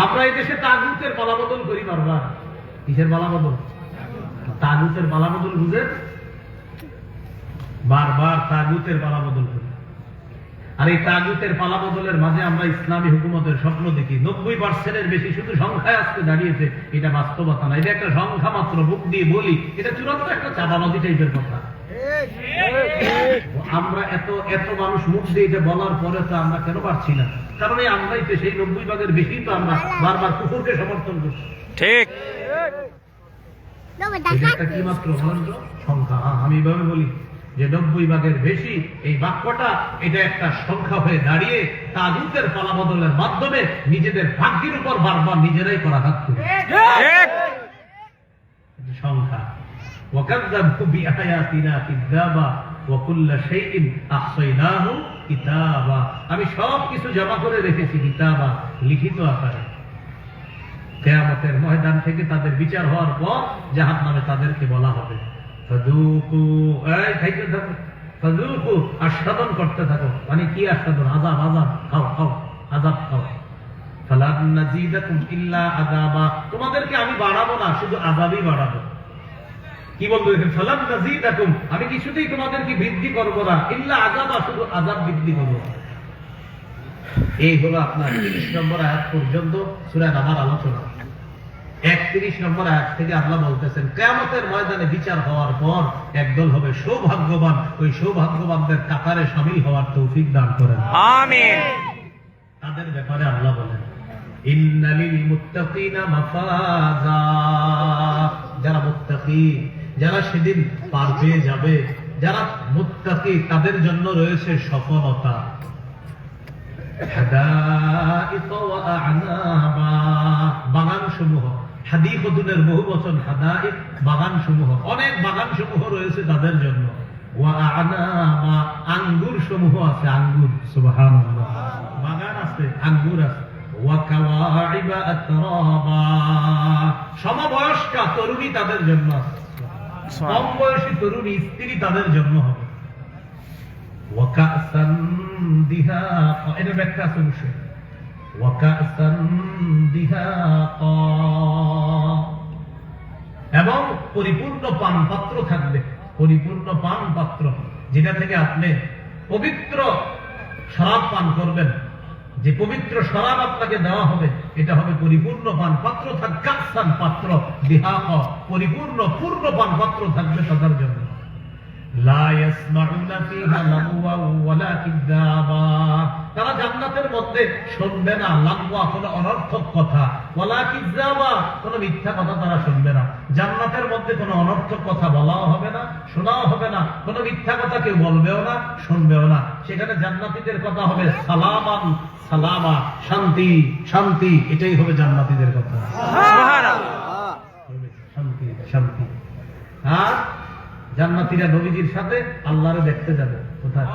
আমরা এই দেশে তাগুতের পালাবদল করি বারবার। কিসের পালাবদল? তাগুতের পালাবদল বুঝেন? বারবার তাগুতের পালাবদল করি। আর এই তাগুতের পালাবদলের মাঝে আমরা ইসলামী হুকুমতের স্বপ্ন দেখি। 90% বেশি শুধু সংখ্যায় আজকে দাঁড়িয়েছে, এটা বাস্তবতা না। এটা একটা সংখ্যা মাত্র, বুক দিয়ে বলি। এটা চূড়ান্ত একটা চাঁদাবাজি টাইপের কথা। আমরা এত এত মানুষ মুখ দিয়ে এটা বলার পরে তো আমরা কেন পারছি না? কারণ এই আমরাই তো সেই 90% বেশি তো আমরা বারবার কুকুরকে সমর্থন করছি। ঠিক। এটা একটা কি মাত্র সংখ্যা। আমি এইভাবে বলি যে 90% বেশি এই বাক্যটা এটা একটা সংখ্যা হয়ে দাঁড়িয়ে তাগুতের পালাবদলের মাধ্যমে নিজেদের ভাগ্যের উপর বারবার নিজেরাই করাঘাত করে সংখ্যা। ওয়াকাযযাবু বিআয়াতিনা কিযাবা ওয়া কুল্লা শাইইন আহসাইনাহু কিতাবা। আমি সব কিছু জমা করে রেখেছি কিতাবা, লিখিত আকারে। কিয়ামতের ময়দান থেকে তাদের বিচার হওয়ার পর জাহান্নামে তাদেরকে বলা হবে ফাযুকু, এই খাইতে থাকো, ফাযুকু, আস্বাদন করতে থাকো। মানে কি আস্বাদন? আযাব, আযাব খাও, খাও, আযাব খাও। ফালান নাযীদাকুম ইল্লা আযাবা, তোমাদেরকে আমি বাড়াবো না, শুধু আযাবই বাড়াবো। কি বলবো? ফালান নাযীদাকুম, আমি কিছুতেই তোমাদেরকে বৃদ্ধি করব না, ইল্লা আযাবা, শুধু আযাব বৃদ্ধি করব। এই হলো আপনার 30 নম্বর আয়াত পর্যন্ত সূরা নামার আলোচনা। 31 নম্বর আয়াত থেকে আল্লাহ বলতেছেন কিয়ামতের ময়দানে বিচার হওয়ার পর একদল হবে সৌভাগ্যবান, ওই সৌভাগ্যবানদের কাতারে শামিল হওয়ার তৌফিক দান করেন, আমিন। তাদের ব্যাপারে আল্লাহ বলেন ইন্নালিল মুত্তাকিনা মাফাজা। যারা মুত্তাকি, যারা সেদিন পার পেয়ে যাবে, যারা মুত্তাকি তাদের জন্য রয়েছে সফলতা। হাদাইক ওয়া আ'নাবা, বাগানসমূহ। হাদিকুনের বহু বচন হাদাইক, বাগানসমূহ। অনেক বাগানসমূহ রয়েছে তাদের জন্য। ওয়া আ'নাবা, আঙ্গুর সমূহ আছে, আঙ্গুর। সুবহানাল্লাহ, বাগান আছে, আঙ্গুর আছে। ওয়া কাওয়াইবা আতরাবা, সমবয়স্কা তরুণী তাদের জন্য আছে। কম বয়সী তরুণী স্ত্রী তাদের জন্য হবে। ওয়া কাসান দিহাকা, এটা ব্যাখ্যা আছে অবশ্যই। ওয়া কাসান দিহাকা, এবং পরিপূর্ণ পান পাত্র থাকবে, পরিপূর্ণ পান পাত্র। যেটা থেকে আপনি পবিত্র শরাব পান করবেন, যে পবিত্র শরাব আপনাকে দেওয়া হবে, এটা হবে পরিপূর্ণ পান পাত্র থাকান পাত্র দিহাক, পরিপূর্ণ পূর্ণ পান পাত্র থাকবে তাদের জন্য। লা ইয়াসমাউনা ফিহা লাগওয়া ওয়ালা কিযাবা, তারা জান্নাতের মধ্যে শুনবে না লাগওয়া, কোনো অনর্থক কথা, ওয়ালা কিযাবা, কোনো মিথ্যা কথা তারা শুনবে না। জান্নাতের মধ্যে কোনো অনর্থক কথা বলাও হবে না, শোনাও হবে না, কোনো মিথ্যা কথা কেউ বলবেও না, শুনবেও না। সেখানে জান্নাতীদের কথা হবে সালামান সালামা, শান্তি শান্তি, এটাই হবে জান্নাতীদের কথা। সুবহানাল্লাহ। শান্তি শান্তি। আর জান্নাতীরা নবীজির সাথে আল্লাহরে দেখতে যাবে। কোথায়?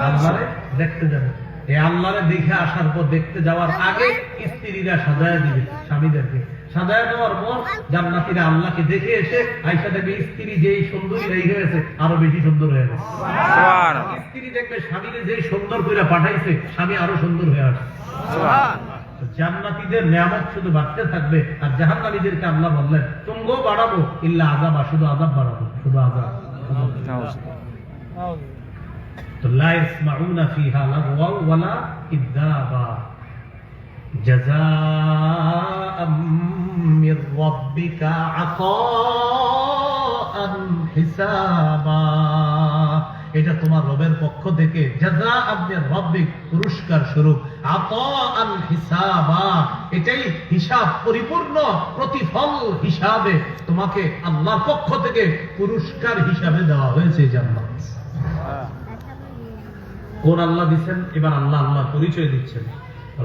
আল্লাহরে দেখতে যাবে। এই আল্লাহরে দেখে আসার পর, দেখতে যাওয়ার আগে স্ত্রীরা সাজায় দিবে স্বামীদেরকে। সাজায় দেওয়ার পর জান্নাতীরা আল্লাহকে দেখে এসে আয়েশা দেখবে স্ত্রী যেই সুন্দরী রেখে গেছে আরো বেশি সুন্দর হয়ে গেছে। সুবহানাল্লাহ। স্ত্রী দেখবে স্বামীরে যেই সুন্দর করে পাঠাইছে, স্বামী আরো সুন্দর হয়ে আসছে। সুবহানাল্লাহ। জান্নাতীদের নিয়ামত শুধু বাড়তে থাকবে, আর জাহান্নামীদেরকে আল্লাহ বললেন তুমগো বাড়াবো ইল্লা আযাবা, শুধু আযাব বাড়াবো, শুধু আযাব। তো লা ইয়াসমাউনা ফিহা লাগওয়া ওয়ালা কিযাবা জাযাআম মির রাব্বিকা আতাআন হিসাবা, এটা তোমার রবের পক্ষ থেকে জাযাআম মির রাব্বিক, পুরস্কার স্বরূপ, আতাআন হিসাবা, এটাই হিসাব পরিপূর্ণ প্রতিফল হিসাবে তোমাকে আল্লাহর পক্ষ থেকে পুরস্কার হিসাবে দেওয়া হয়েছে জান্নাত। কোন আল্লাহ দিচ্ছেন? এবার আল্লাহ আল্লাহ পরিচয় দিচ্ছেন।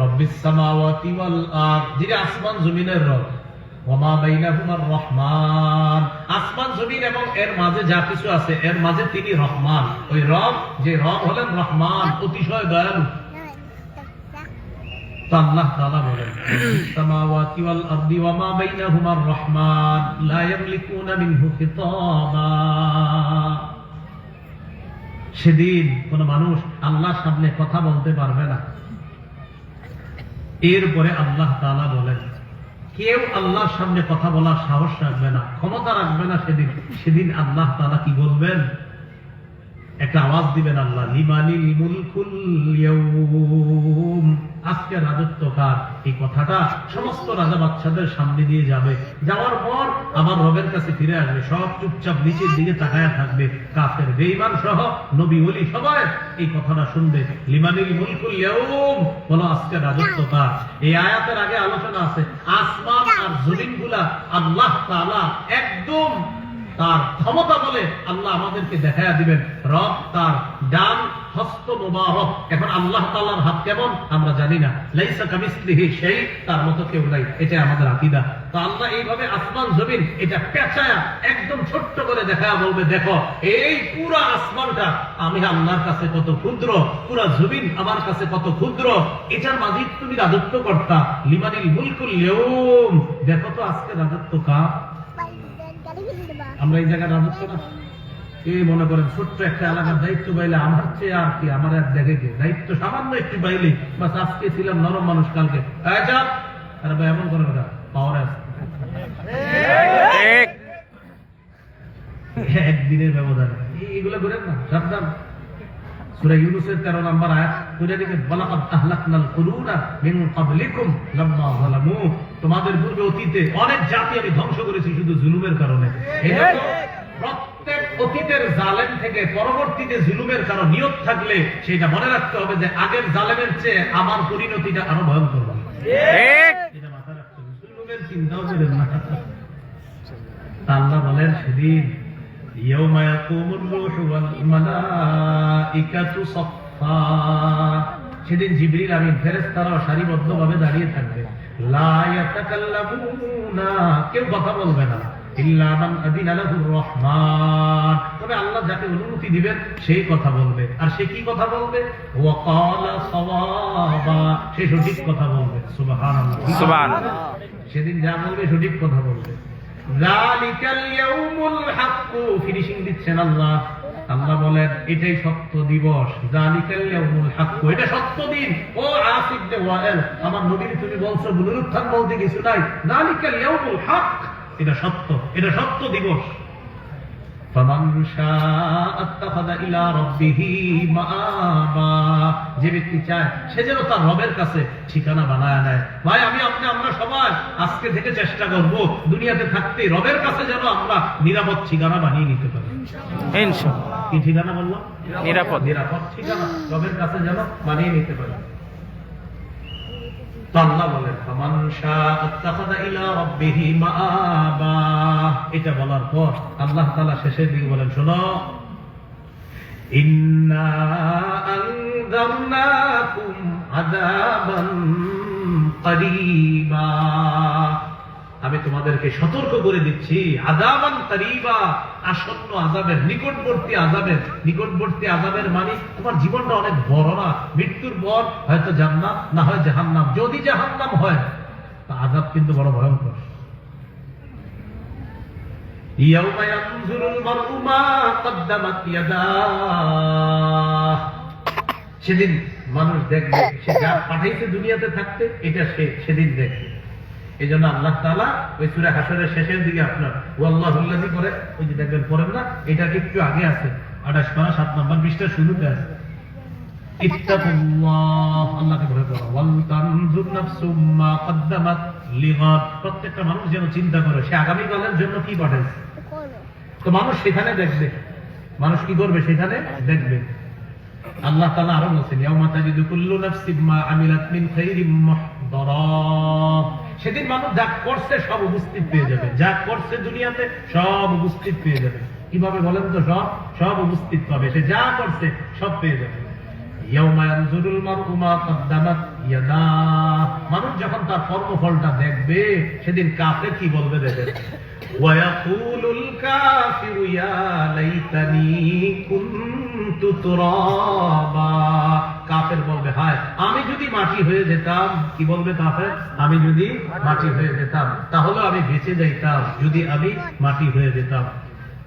রব্বিস সামাওয়াতি ওয়াল আরদ, যিনি আসমান জমিনের রব, ওয়া মা বাইনাহুমার রহমান, আসমান জমিন এবং এর মাঝে যা কিছু আছে এর মাঝে তিনি রহমান। ওই রব, যে রব হলেন রহমান, অতিশয় দয়ালু। তো আল্লাহ তাআলা বলেন সামাওয়াতি ওয়াল আরদি ওয়া মা বাইনাহুমার রহমান লা ইয়ামলিকুনা মিনহু খিতাবা। সেদিন কোন মানুষ আল্লাহর সামনে কথা বলতে পারবে না। এরপরে আল্লাহ তাআলা বলেন কেউ আল্লাহর সামনে কথা বলার সাহস রাখবে না, ক্ষমতা রাখবে না। সেদিন আল্লাহ তাআলা কি বলবেন? একটা আওয়াজ দিবেন আল্লাহ, লিমানিল মুলকুল ইয়াউম, আজকে রাজত্ব কার? এই কথাটা সমস্ত রাজা বাদশাদের সামনে দিয়ে যাবে। যাওয়ার পর আমার রবের কাছে ফিরে আসবে, সব চুপচাপ নিচের দিকে তাকায়া থাকবে, কাফের বেঈমান সহ নবী ওলি সবাই এই কথাটা শুনবে। লিমানিল মুলকুল ইয়াউম, বলো আজকে রাজত্ব কার? এই আয়াতের আগে আলোচনা আছে আসমান আর জমিনগুলা আল্লাহ তাআলা একদম তার ক্ষমতা বলে আল্লাহ আমাদেরকে দেখায়া দিবেন। রব তার ডান হস্ত মোবারক। এখন আল্লাহ তাআলার হাত কেমন আমরা জানি না, লাইসা কামিসলিহি শাই, তার মতো কেউ নাই, এটা আমাদের আকীদা। তো আল্লাহ এইভাবে আসমান জমিন এটা পেঁচায়া একদম ছোট্ট করে দেখায়া বলবে, দেখো এই পুরা আসমানটা আমি আল্লাহর কাছে কত ক্ষুদ্র, পুরা জমিন আমার কাছে কত ক্ষুদ্র, এটার মাঝে তুমি রাজত্ব কর্তা। লিমানিল মুলকুল ইয়াউম, দেখো তো আজকে রাজত্ব কার? আমরা এই জায়গায় রাজত্ব না, এই মনে করেন ছোট্ট একটা এলাকার দায়িত্ব পাইলে আমার চেয়ে আর কি, আমার এক দেখে কি দায়িত্ব সামান্য একটু পাইলে বাস, আজকে ছিলাম নরম মানুষ, কালকে আরে ভাই এমন করেন না, পাওয়ার আছে একদিনের ব্যবধান, এইগুলো করেন না। সাবধান, সূরা ইউনূসের 13 নম্বর আয়াত পড়ে দেখেন, ওয়ালাকাদ আহলাকনাল কুরুনা মিন ক্বাবলিকুম লাম্মা যালামু, তোমাদের পূর্বে অতীতে অনেক জাতি আমি ধ্বংস করেছি শুধু জুলুমের কারণে। এইজন্য প্রত্যেক অতীতের জালেম থেকে পরবর্তীতে জুলুমের কারণ নিয়ত থাকলে সেটা মনে রাখতে হবে যে আগের জালেমের চেয়ে আমার পরিণতিটা আরো ভয়ঙ্কর হবে। এটা মাথায় রাখতে হবে, জুলুমের চিন্তাও করেন না। আল্লাহ বলেন সেদিন ইয়াউমা ইয়াকুমুর রূহু ওয়াল মালাইকাতু সাফফা, সেদিন জিবরিল আমিন ফেরেশতারাও সারিবদ্ধভাবে দাঁড়িয়ে থাকবে। লা ইয়াতাকাল্লামুনা, কেউ কথা বলবে না, ইল্লা মান আযিনা লাহুর রহমান, তবে আল্লাহ যাকে অনুমতি দিবেন সেই কথা বলবে। আর সে কি কথা বলবে? ওয়া ক্বালা সাওয়াবা, সে সঠিক কথা বলবে। সুবহানাল্লাহ, সুবহানাল্লাহ। সেদিন যা বলবে সঠিক কথা বলবে। যালিকাল ইয়াউমুল হক, ফিনিশিং দিচ্ছেন আল্লাহ। আল্লাহ বলেন এটাই সত্য দিবস। যালিকাল ইয়াউমুল হক, এটা সত্য দিন। ও আসিফ ইবনে ওয়াইল, আমার নবীর তুমি বলছো পুনরুত্থান বলতে কিছু নাই। যালিকাল ইয়াউমুল হক, এটা সত্য, এটা সত্য দিবস। ফামান শাআ আত্তাখাযা ইলা রাব্বিহি মাআবা, যে ব্যক্তি চায় সে যেন তার রবের কাছে ঠিকানা বানায় নেয়। ভাই আমি আপনি আমরা সবাই আজকে থেকে চেষ্টা করব দুনিয়াতে থাকতে রবের কাছে যেন আমরা নিরাপদ ঠিকানা বানিয়ে নিতে পারি। ইনশাআল্লাহ। কি ঠিকানা বললাম? নিরাপদ। নিরাপদ ঠিকানা রবের কাছে যেন বানিয়ে নিতে পারি। তো আল্লাহ বলেন ফামান শাআ আত্তাখাযা ইলা রাব্বিহি মাআবা, এটা বলার পর আল্লাহ তাআলা শেষের দিকে বলেন শোনো, ইন্না আনযারনাকুম আযাবান করিবা, আমি তোমাদেরকে সতর্ক করে দিচ্ছি আযাবান করিবা, আসন্ন আযাবের, নিকটবর্তী আযাবের। নিকটবর্তী আযাবের মানে তোমার জীবনটা অনেক বড় না, মৃত্যুর পর হয়তো জান্নাত না হয় জাহান্নাম। যদি জাহান্নাম হয় তা আযাব কিন্তু বড় ভয়ঙ্কর। ইয়াউমা ইয়ানজুরুল মার'উ মা কদ্দামাত ইয়াদাহ, সেদিন মানুষ দেখবে সে যা পাঠাইছে দুনিয়াতে থাকতে এটা সে সেদিন দেখবে। এই জন্য আল্লাহ তাআলা ওই সূরা হাশরের শেষের দিকে আপনার ওয়াল্লাহুল্লাযী করে ওই যে দেখবেন পড়েন না, এটা একটু আগে আছে 28 পারা 7 নম্বর পৃষ্ঠা শুরুতে আছে, ইত্তাকুল্লাহ, আল্লাহকে ভয় করো, ওয়াল তানজুর নাফসুম মা কদ্দামাত লিগাদ, প্রত্যেকটা মানুষ যেন চিন্তা করে সে আগামী কালের জন্য কি পাঠাইছে। তো মানুষ সেখানে দেখবে, মানুষ কি করবে সেখানে দেখবে। আল্লাহ তাআলা আরো বলেন ইয়াউমা তাজিদু কুল্লু নাফসিন মা আমিলাত মিন খাইরিন মুহদারা, সেদিন মানুষ যা করছে সব উপস্থিত পেয়ে যাবে, যা করছে দুনিয়াতে সব উপস্থিত পেয়ে যাবে। কিভাবে বলেন তো? সব উপস্থিত পাবে, সে যা করছে সব পেয়ে যাবে। ইয়াউমা ইয়ানজুরুল মার'উ মা কদ্দামাত ইয়াদাহ, মানুষ যখন তার কর্মফলটা দেখবে সেদিন কাফের কি বলবে দেখেন, ওয়ায়াকুলুল কাফিরু ইয়া লাইতানি কুনতু তুরাবা, কাফের বলবে হায় আমি যদি মাটি হয়ে যেতাম। কি বলবে কাফের? আমি যদি মাটি হয়ে যেতাম, তাহলে আমি বেঁচে যাইতাম যদি আমি মাটি হয়ে যেতাম।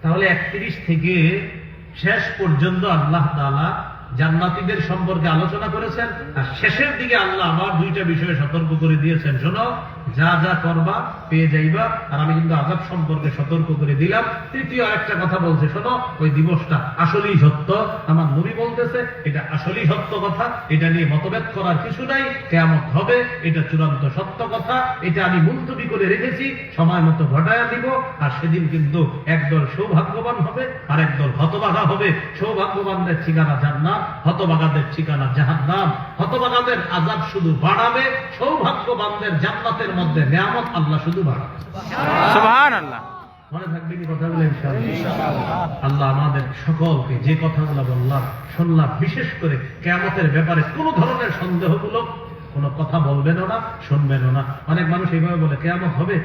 তাহলে 31 থেকে শেষ পর্যন্ত আল্লাহ তাআলা জান্নাতীদের সম্পর্কে আলোচনা করেছেন, আর শেষের দিকে আল্লাহ আবার দুইটা বিষয়ে সতর্ক করে দিয়েছেন, শোনো যা যা করবা পেয়ে যাইবা, আর আমি কিন্তু আযাব সম্পর্কে সতর্ক করে দিলাম। তৃতীয় আরেকটা কথা বলছে, শোনো ওই দিবসটা আসলেই সত্য, আমার নবী বলতেছে এটা আসলেই সত্য কথা, এটা নিয়ে মতভেদ করার কিছু নাই, কিয়ামত হবে, এটা চূড়ান্ত সত্য কথা, এটা আমি মুলতবি করে রেখেছি, সময় মতো ঘটায়া দিব। আর সেদিন কিন্তু একদল সৌভাগ্যবান হবে আর একদল হতভাগা হবে। সৌভাগ্যবানদের ঠিকানা জান্নাত, হতভাগাদের ঠিকানা জাহান্নাম। হতভাগাদের আযাব শুধু বাড়াবে, সৌভাগ্যবানদের জান্নাতের মধ্যে নিয়ামত আল্লাহ শুধু বাড়াবে। সুবহানাল্লাহ। মনে থাকবে কি কথাগুলো ইনশাআল্লাহ? আল্লাহ আমাদের সকলকে যে কথাগুলো বললাম শুনলাম, বিশেষ করে কিয়ামতের ব্যাপারে কোন ধরনের সন্দেহমূলক কোন কথা বলবেনও না, শুনবেনও না। অনেক মানুষ এইভাবে বলে কিয়ামত হবে,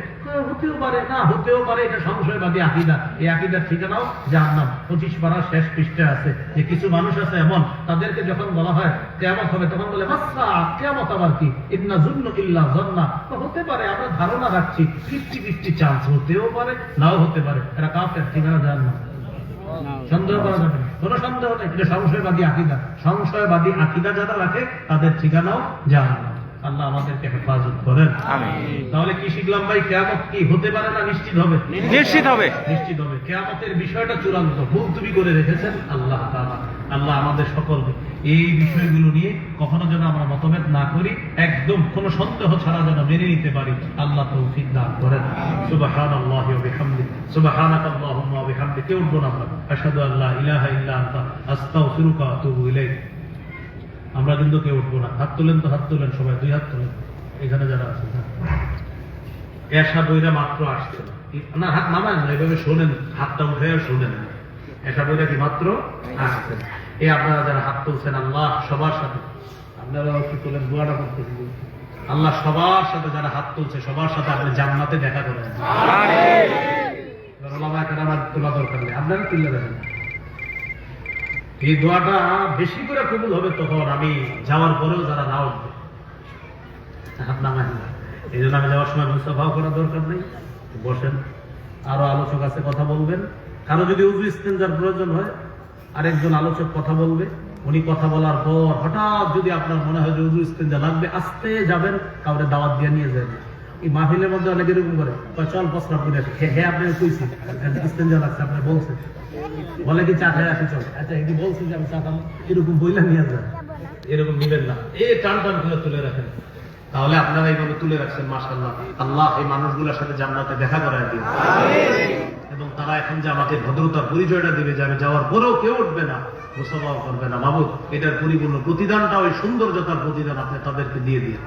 হতেও পারে না হতেও পারে, এটা সংশয়বাদী আকীদা। এই আকীদার ঠিকানাও জাহান্নাম। 25 পারার শেষ পৃষ্ঠা আছে যে কিছু মানুষ আছে এমন, তাদেরকে যখন বলা হয় কিয়ামত হবে তখন বলে মাসা কিয়ামত আবার কি, ইন্না যুন্নু ইল্লা যান্না, হতে পারে আমরা ধারণা রাখছি, 50-50 চান্স, হতেও পারে নাও হতে পারে। এরা কাফের, ঠিকানা জাহান্নাম। সন্দেহ করা যাবে না, কোন সন্দেহ নেই, এটা সংশয়বাদী আকীদা। সংশয়বাদী আকীদা যারা রাখে তাদের ঠিকানাও জাহান্নাম। আল্লাহ আমাদেরকে হেফাজত করেন। আমিন। তাহলে কি শিখলাম ভাই? কিয়ামত কি হতে পারে না? নিশ্চিত হবে, নিশ্চিত হবে। নিশ্চিত হবে। কিয়ামতের বিষয়টা চূড়ান্ত, মুলতবি করে রেখেছেন আল্লাহ তাআলা। আল্লাহ আমাদের সকলকে এই বিষয়গুলো নিয়ে কখনো যেন আমরা মতভেদ না করি, একদম কোনো সন্দেহ ছাড়া যেন মেনে নিতে পারি। আল্লাহ তৌফিক দান করেন। সুবহানাল্লাহি ওয়া বিহামদিহি, সুবহানাকাল্লাহুম্মা ওয়া বিহামদিকা, কেউ উঠবো না আমরা। আশহাদু আল্লা ইলাহা ইল্লা আনতা আস্তাগফিরুকা ওয়া আতুবু ইলাইক। আমরা কিন্তু কেউ উঠবো না। হাত তুলেন তো, হাত তুলেন সবাই, 2 হাত তুলেন এখানে যারা আছেন। এসা বইরা মাত্র আসছে না, হাত নামান না, এভাবে শোনেন, হাতটা উঠে শোনেন। এসা বইরা কি মাত্র আসছেন। এই আপনারা যারা হাত তুলছেন, আল্লাহ সবার সাথে, আপনারা কি তুলেন, দোয়াটা করতেছেন, আল্লাহ সবার সাথে যারা হাত তুলছে সবার সাথে আপনি জান্নাতে দেখা করেন। ওলামা কেরামের তোলা দরকার নেই, আপনারা তুলে দেবেন। এই দোয়াটা বেশি করে কবুল হবে তখন আমি যাওয়ার পরেও যারা না উঠবে হাত নামায় না। এই জন্য আমি যাওয়ার সময় মুস্তাফাও করার দরকার নেই, বসেন। আরো আলোচক আছে, কথা বলবেন। কারো যদি উযু ইস্তেনজার প্রয়োজন হয়, আরেকজন আলোচক কথা বলবে। উনি কথা বলার পর হঠাৎ যদি আপনার মনে হয় যে উযু ইস্তেনজা লাগবে, আস্তে যাবেন, কাউরে দাওয়াত দিয়ে নিয়ে যাবেন। এই মাহফিলের মধ্যে অনেকে এরকম করে কয় চল প্রস্রাব করে আসি। হ্যাঁ আপনি কইছি ইস্তেঞ্জা লাগছে, আপনি বলছেন, বলে কি চা খেয়ে আসি চল। আচ্ছা কি বলছি যে আমি চা খাবো, এরকম বইলা নিয়ে যান, এরকম নিবেন না, এই টান টান করে তুলে রাখেন। তাহলে আপনারা এইভাবে তুলে রাখছেন, মাশাআল্লাহ। আল্লাহ এই মানুষগুলোর সাথে জান্নাতে দেখা করায় দিন, এবং তারা এখন যে আমাকে ভদ্রতার পরিচয়টা দিবে, যে আমি যাওয়ার পরেও কেউ উঠবে না, মুসাফাও করবে না, মাবুদ এটার পরিপূর্ণ প্রতিদানটা, ওই সৌন্দর্যতার প্রতিদান আপনি তাদেরকে দিয়ে দিন।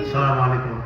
আসসালামু আলাইকুম।